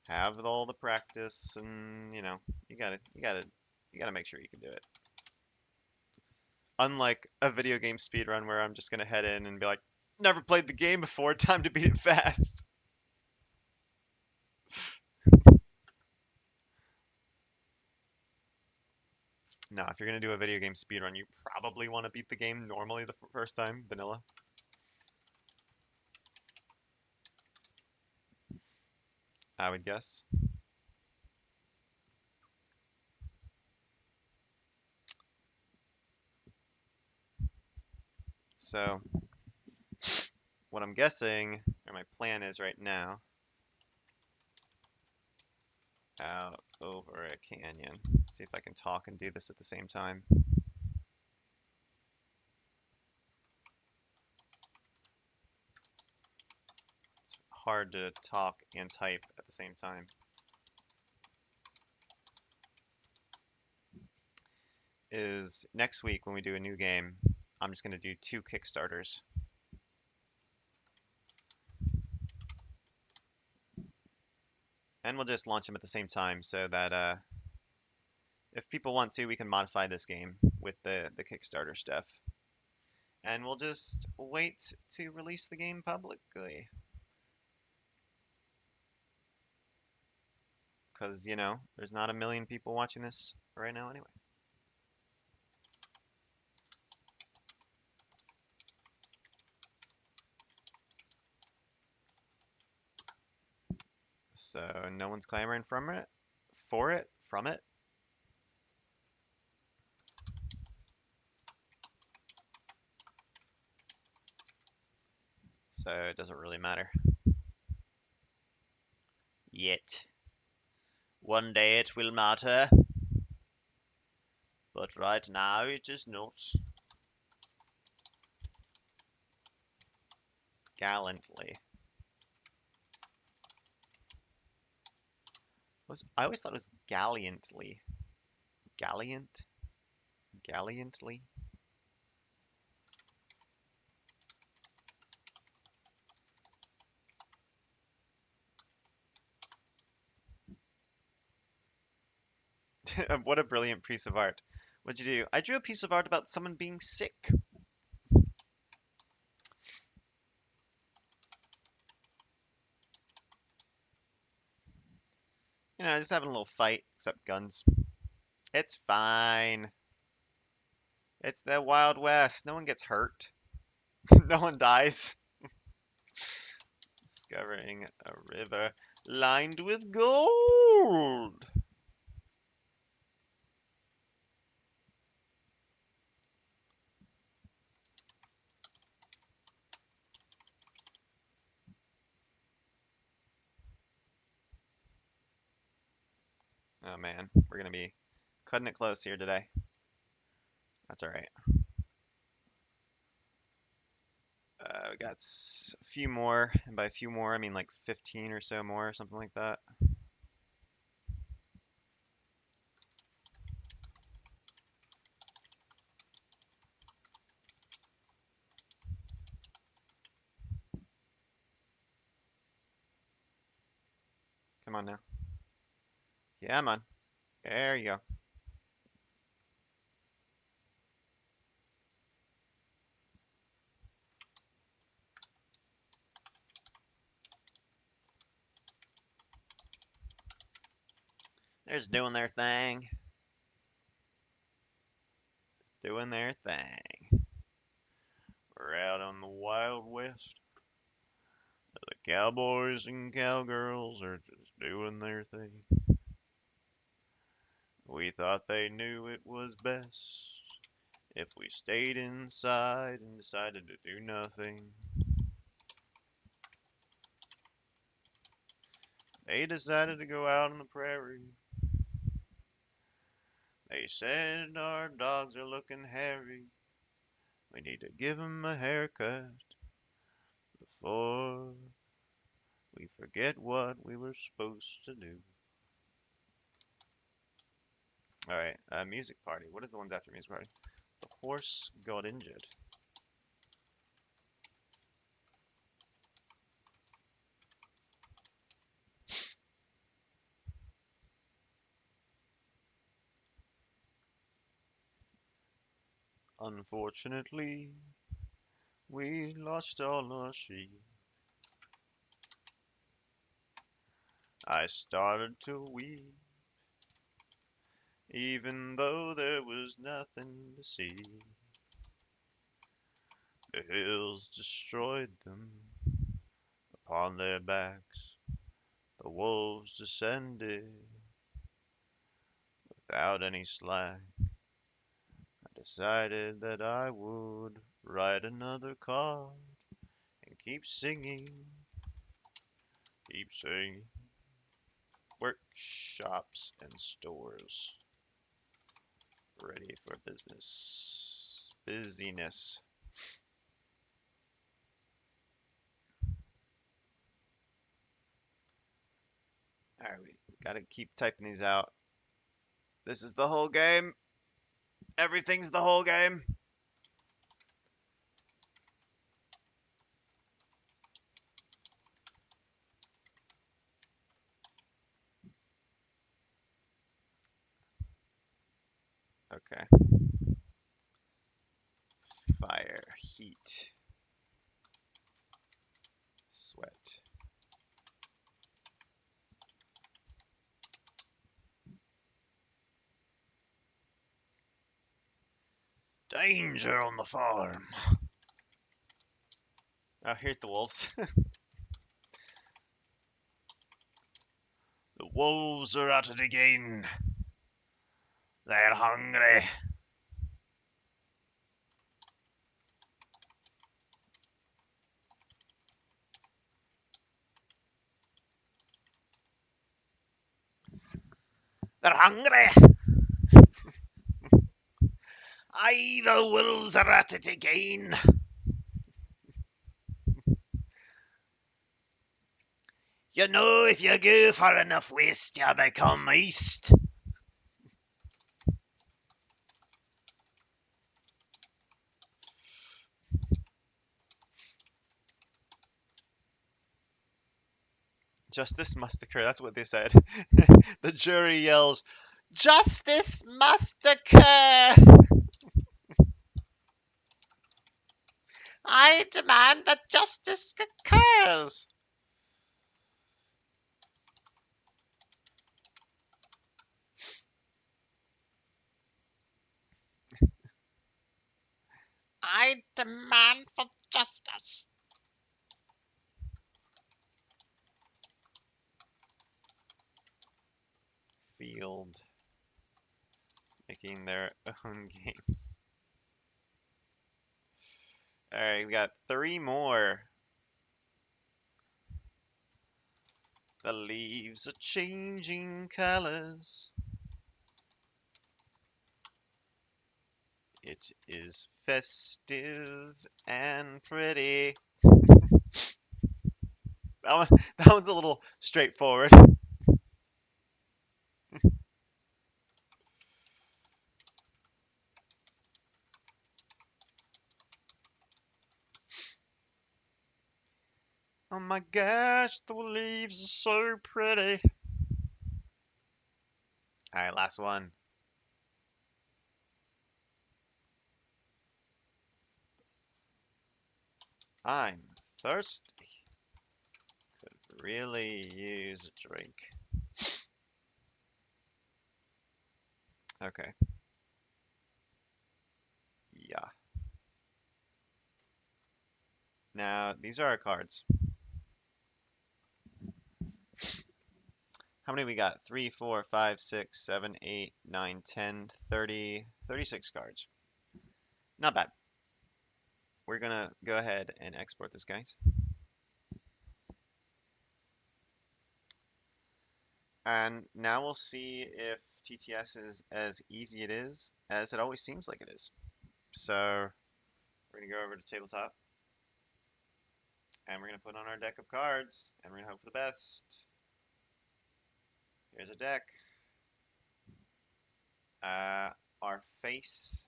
have all the practice, and you gotta make sure you can do it. Unlike a video game speedrun where I'm just gonna head in and be like, never played the game before, time to beat it fast. No, if you're gonna do a video game speedrun, you probably want to beat the game normally the first time, vanilla. I would guess. So, what I'm guessing, or my plan is right now, out over a canyon. See if I can talk and do this at the same time. It's hard to talk and type at the same time. Is next week when we do a new game, I'm just going to do 2 Kickstarters. And we'll just launch them at the same time so that if people want to, we can modify this game with the Kickstarter stuff. And we'll just wait to release the game publicly. Because, there's not a million people watching this right now anyway. So no one's clamoring from it, from it. So it doesn't really matter. Yet. One day it will matter. But right now it is not. Gallantly. I always thought it was gallantly. Gallant? Gallantly? What a brilliant piece of art. What'd you do? I drew a piece of art about someone being sick. Just having a little fight, except guns. It's fine. It's the Wild West. No one gets hurt. No one dies. Discovering a river lined with gold. Oh man, we're gonna be cutting it close here today. That's all right. We got a few more, and by a few more, I mean like 15 or so more, or something like that. Come on now. Yeah, I'm on. There you go. They're just doing their thing. Doing their thing. We're out on the Wild West. The cowboys and cowgirls are just doing their thing. We thought they knew it was best if we stayed inside and decided to do nothing. They decided to go out on the prairie. They said our dogs are looking hairy. We need to give 'em a haircut before we forget what we were supposed to do. Alright, music party. What is the ones after music party? The horse got injured. Unfortunately, we lost all our sheep. I started to weep, even though there was nothing to see. The hills destroyed them upon their backs. The wolves descended without any slack. I decided that I would write another card and keep singing, keep singing. Workshops and stores ready for business. Busyness. Alright, we gotta keep typing these out. This is the whole game. Everything's the whole game. Okay. Fire, heat, sweat. Danger on the farm. Oh, here's the wolves. The wolves are at it again. They're hungry. They're hungry. Aye, the wolves are at it again. You know, if you go far enough west, you become east. Justice must occur. That's what they said. The jury yells, "Justice must occur! I demand that justice occurs!" I demand for justice. Field. Making their own games. Alright, we got 3 more. The leaves are changing colors. It is festive and pretty. That one's a little straightforward. Oh my gosh, the leaves are so pretty. Alright, last one. I'm thirsty. Could really use a drink. Okay. Yeah. Now, these are our cards. How many we got? 3, 4, 5, 6, 7, 8, 9, 10, 30, 36 cards. Not bad. We're gonna go ahead and export this, guys. And now we'll see if TTS is as easy it is as it always seems like it is. So we're gonna go over to Tabletop, and we're gonna put on our deck of cards, and we're gonna hope for the best. Here's a deck. Our face.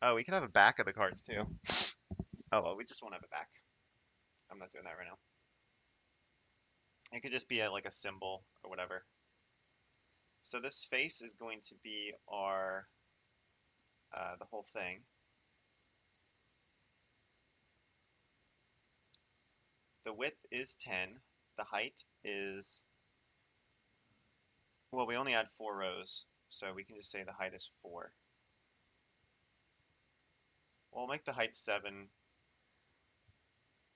Oh, we can have a back of the cards too. Oh well, we just won't have a back. I'm not doing that right now. It could just be like a symbol or whatever. So this face is going to be our the whole thing. The width is 10. The height is, well, we only had 4 rows, so we can just say the height is 4. We'll make the height 7.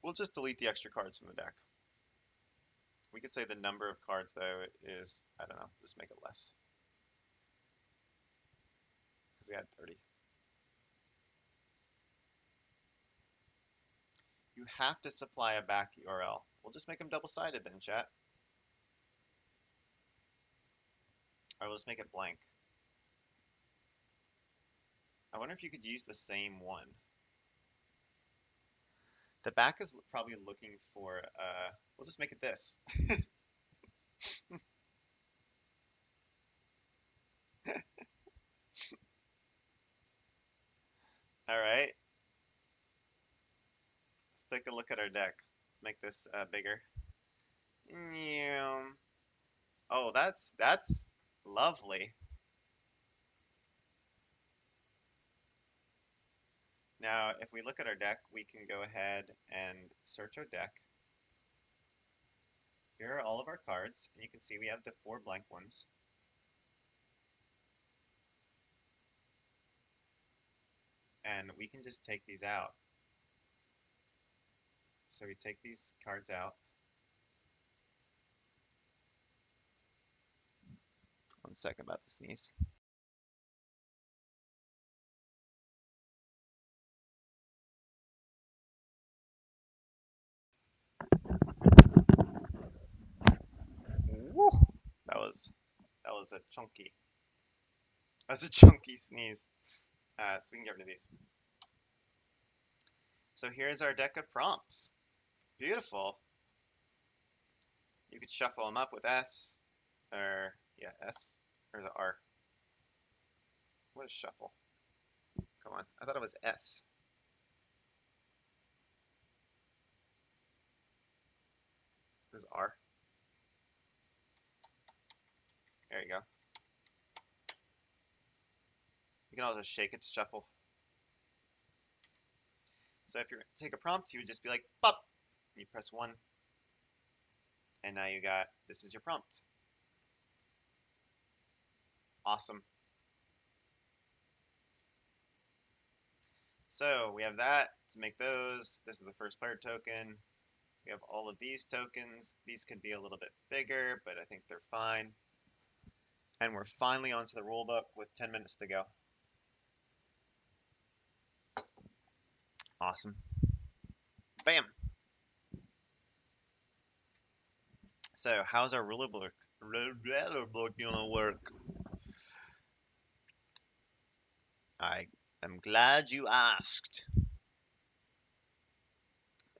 We'll just delete the extra cards from the deck. We could say the number of cards, though, is, I don't know, just make it less. Because we had 30. You have to supply a back URL. We'll just make them double-sided then, chat. Or we'll just make it blank. I wonder if you could use the same one. The back is probably looking for, we'll just make it this. All right, let's take a look at our deck. Let's make this bigger. Oh, that's lovely. Now, if we look at our deck, we can go ahead and search our deck. Here are all of our cards, and you can see we have the 4 blank ones. And we can just take these out. So we take these cards out. One second, about to sneeze. Woo! That was a chunky. That's a chunky sneeze. So we can get rid of these. So here's our deck of prompts. Beautiful. You could shuffle them up with S, or yeah, S, or the R. What is shuffle? Come on, I thought it was S. It was R. There you go. You can also shake it to shuffle. So if you take a prompt, you would just be like, pop. You press 1, and now you got, this is your prompt. Awesome. So we have that to make those. This is the first player token. We have all of these tokens. These could be a little bit bigger, but I think they're fine. And we're finally onto the rulebook with 10 minutes to go. Awesome. Bam. So how's our rulebook gonna work? I am glad you asked.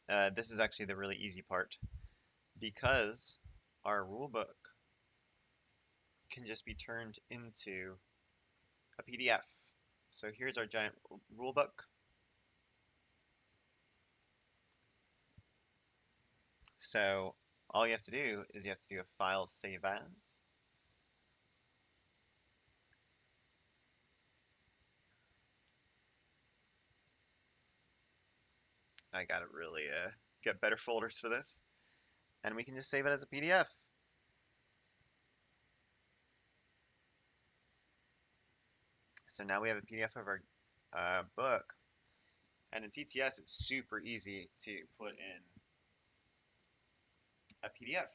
This is actually the really easy part because our rulebook can just be turned into a PDF. So here's our giant rulebook. So all you have to do is you have to do a file save as. I gotta really get better folders for this. And we can just save it as a PDF. So now we have a PDF of our book. And in TTS, it's super easy to put in a PDF.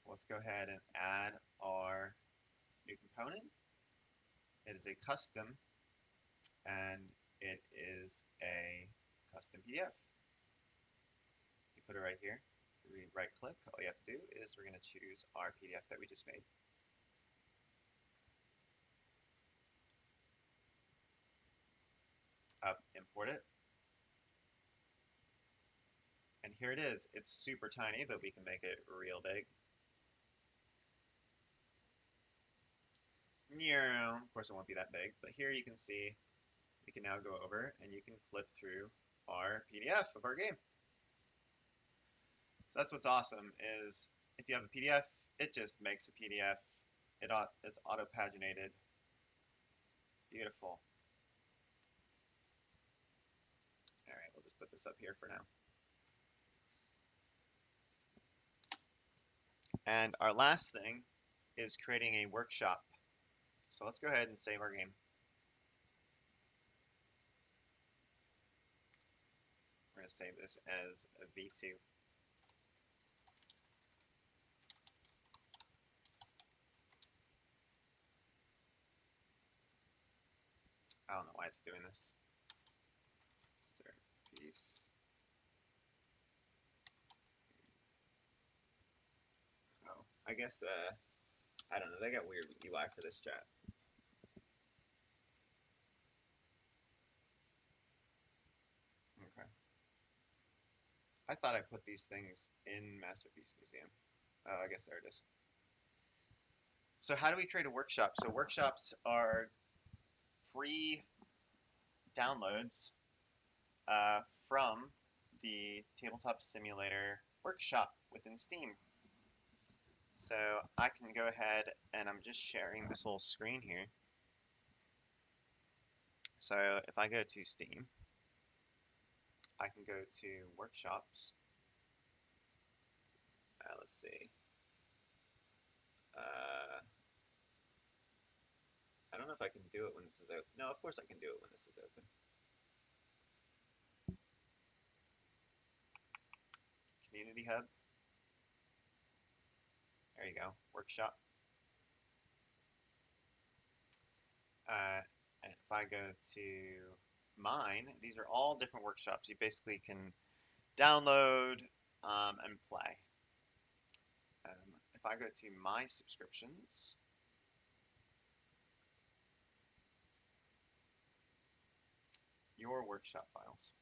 Let's go ahead and add our new component. It is a custom, and it is a custom PDF. You put it right here. Right click. All you have to do is we're going to choose our PDF that we just made. Import it. And here it is. It's super tiny, but we can make it real big. Of course, it won't be that big, but here you can see we can now go over and you can flip through our PDF of our game. So that's what's awesome is if you have a PDF, it just makes a PDF. It's auto-paginated. Beautiful. All right, we'll just put this up here for now. And our last thing is creating a workshop. So let's go ahead and save our game. We're going to save this as a V2. I don't know why it's doing this. Masterpiece. Oh, I guess, I don't know. They got weird UI for this chat. Okay. I thought I put these things in Masterpiece Museum. Oh, I guess there it is. So how do we create a workshop? So workshops are free downloads from the Tabletop Simulator workshop within Steam. So I can go ahead and I'm just sharing this whole screen here. So if I go to Steam, I can go to workshops. Let's see. I don't know if I can do it when this is open. No, of course I can do it when this is open. Community Hub. There you go. Workshop. And if I go to mine, these are all different workshops. You basically can download and play. If I go to my subscriptions, your workshop files.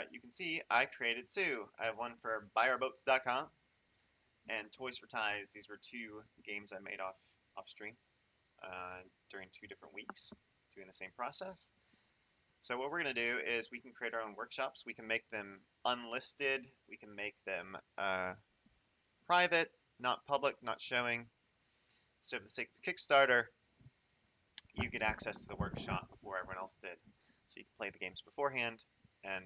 You can see I created two. I have one for buyourboats.com and Toys for Ties. These were two games I made off stream during 2 different weeks, doing the same process. So what we're going to do is we can create our own workshops. We can make them unlisted. We can make them private, not public, not showing. So for the sake of the Kickstarter, you get access to the workshop before everyone else did. So you can play the games beforehand and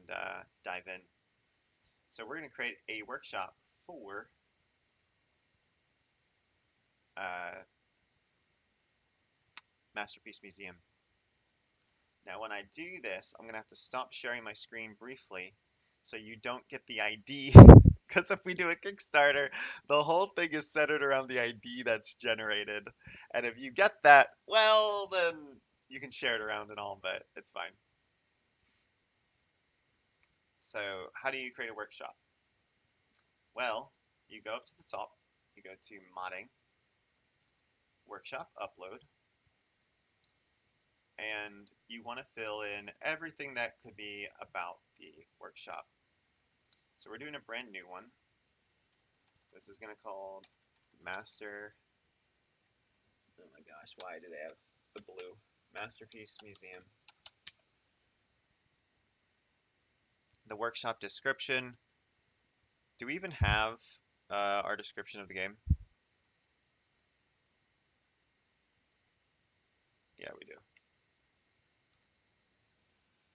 dive in. So we're going to create a workshop for Masterpiece Museum. Now when I do this, I'm going to have to stop sharing my screen briefly so you don't get the ID. Because if we do a Kickstarter, the whole thing is centered around the ID that's generated. And if you get that, well, then you can share it around and all, but it's fine. So how do you create a workshop? Well, you go up to the top, you go to modding, workshop, upload, and you want to fill in everything that could be about the workshop. So we're doing a brand new one. This is going to call Master. Oh my gosh, why do they have the blue? Masterpiece Museum. The workshop description. Do we even have our description of the game? Yeah, we do.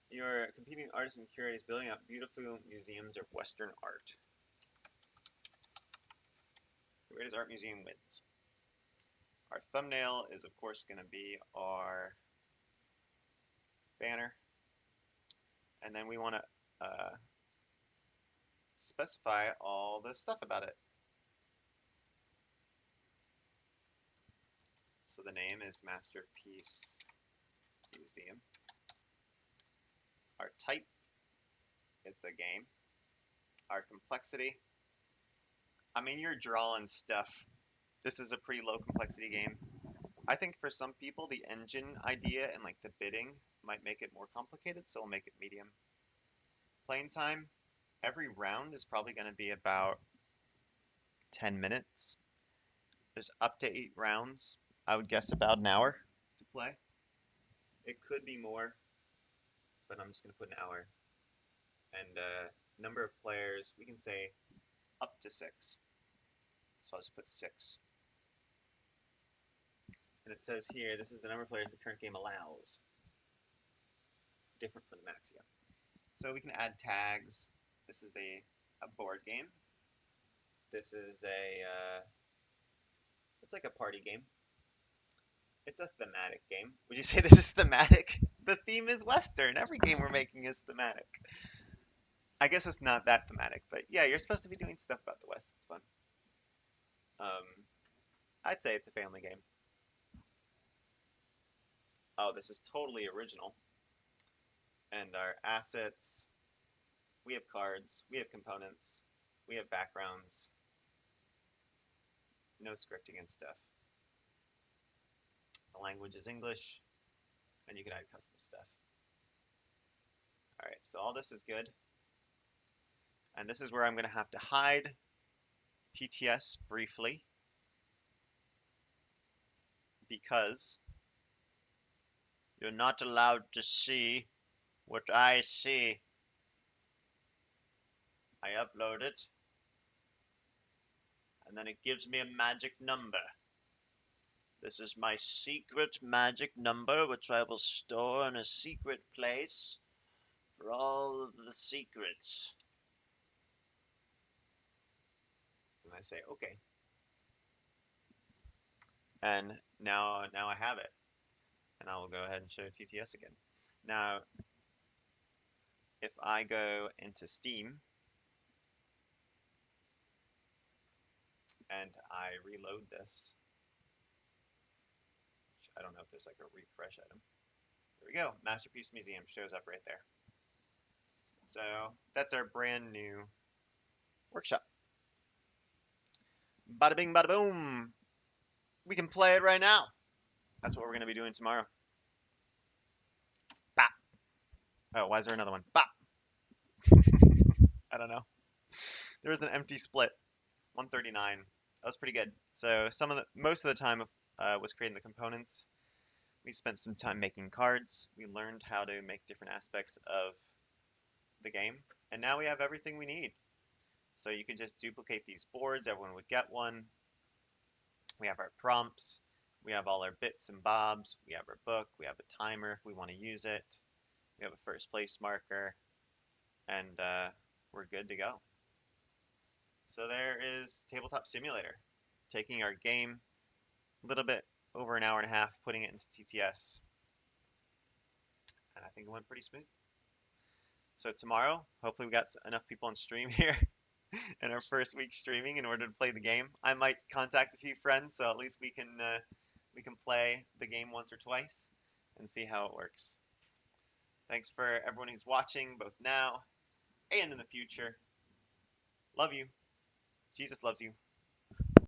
Your competing artist and curator is building up beautiful museums of Western art. The greatest art museum wins. Our thumbnail is, of course, going to be our banner. And then we want to specify all the stuff about it. So the name is Masterpiece Museum. Our type, it's a game. Our complexity, I mean, you're drawing stuff. This is a pretty low complexity game. I think for some people, the engine idea and like the bidding might make it more complicated, so we'll make it medium. Playing time, every round is probably going to be about 10 minutes. There's up to 8 rounds. I would guess about an hour to play. It could be more, but I'm just going to put an hour. And number of players, we can say up to 6. So I'll just put 6. And it says here, this is the number of players the current game allows. Different from the max, yeah. So we can add tags. This is a board game. This is it's like a party game. It's a thematic game. Would you say this is thematic? The theme is Western. Every game we're making is thematic. I guess it's not that thematic, but yeah, you're supposed to be doing stuff about the West. It's fun. Um, I'd say it's a family game. Oh, this is totally original. And our assets, we have cards, we have components, we have backgrounds, no scripting and stuff. The language is English, and you can add custom stuff. All right, so all this is good. And this is where I'm going to have to hide TTS briefly because you're not allowed to see what I see. I upload it, and then it gives me a magic number. This is my secret magic number, which I will store in a secret place for all of the secrets. And I say, okay. And now I have it. And I will go ahead and show TTS again. Now, if I go into Steam and I reload this, I don't know if there's like a refresh item. There we go. Masterpiece Museum shows up right there. So that's our brand new workshop. Bada bing, bada boom. We can play it right now. That's what we're going to be doing tomorrow. Bop. Oh, why is there another one? Bop. I don't know. There was an empty split. 139. That was pretty good. So most of the time was creating the components. We spent some time making cards. We learned how to make different aspects of the game. And now we have everything we need. So you can just duplicate these boards. Everyone would get one. We have our prompts. We have all our bits and bobs. We have our book. We have a timer if we want to use it. We have a first place marker. And we're good to go. So there is Tabletop Simulator. Taking our game, a little bit over an hour and a half, putting it into TTS. And I think it went pretty smooth. So tomorrow, hopefully we got enough people on stream here in our first week streaming in order to play the game. I might contact a few friends, so at least we can play the game once or twice and see how it works. Thanks for everyone who's watching, both now and in the future. Love you. Jesus loves you.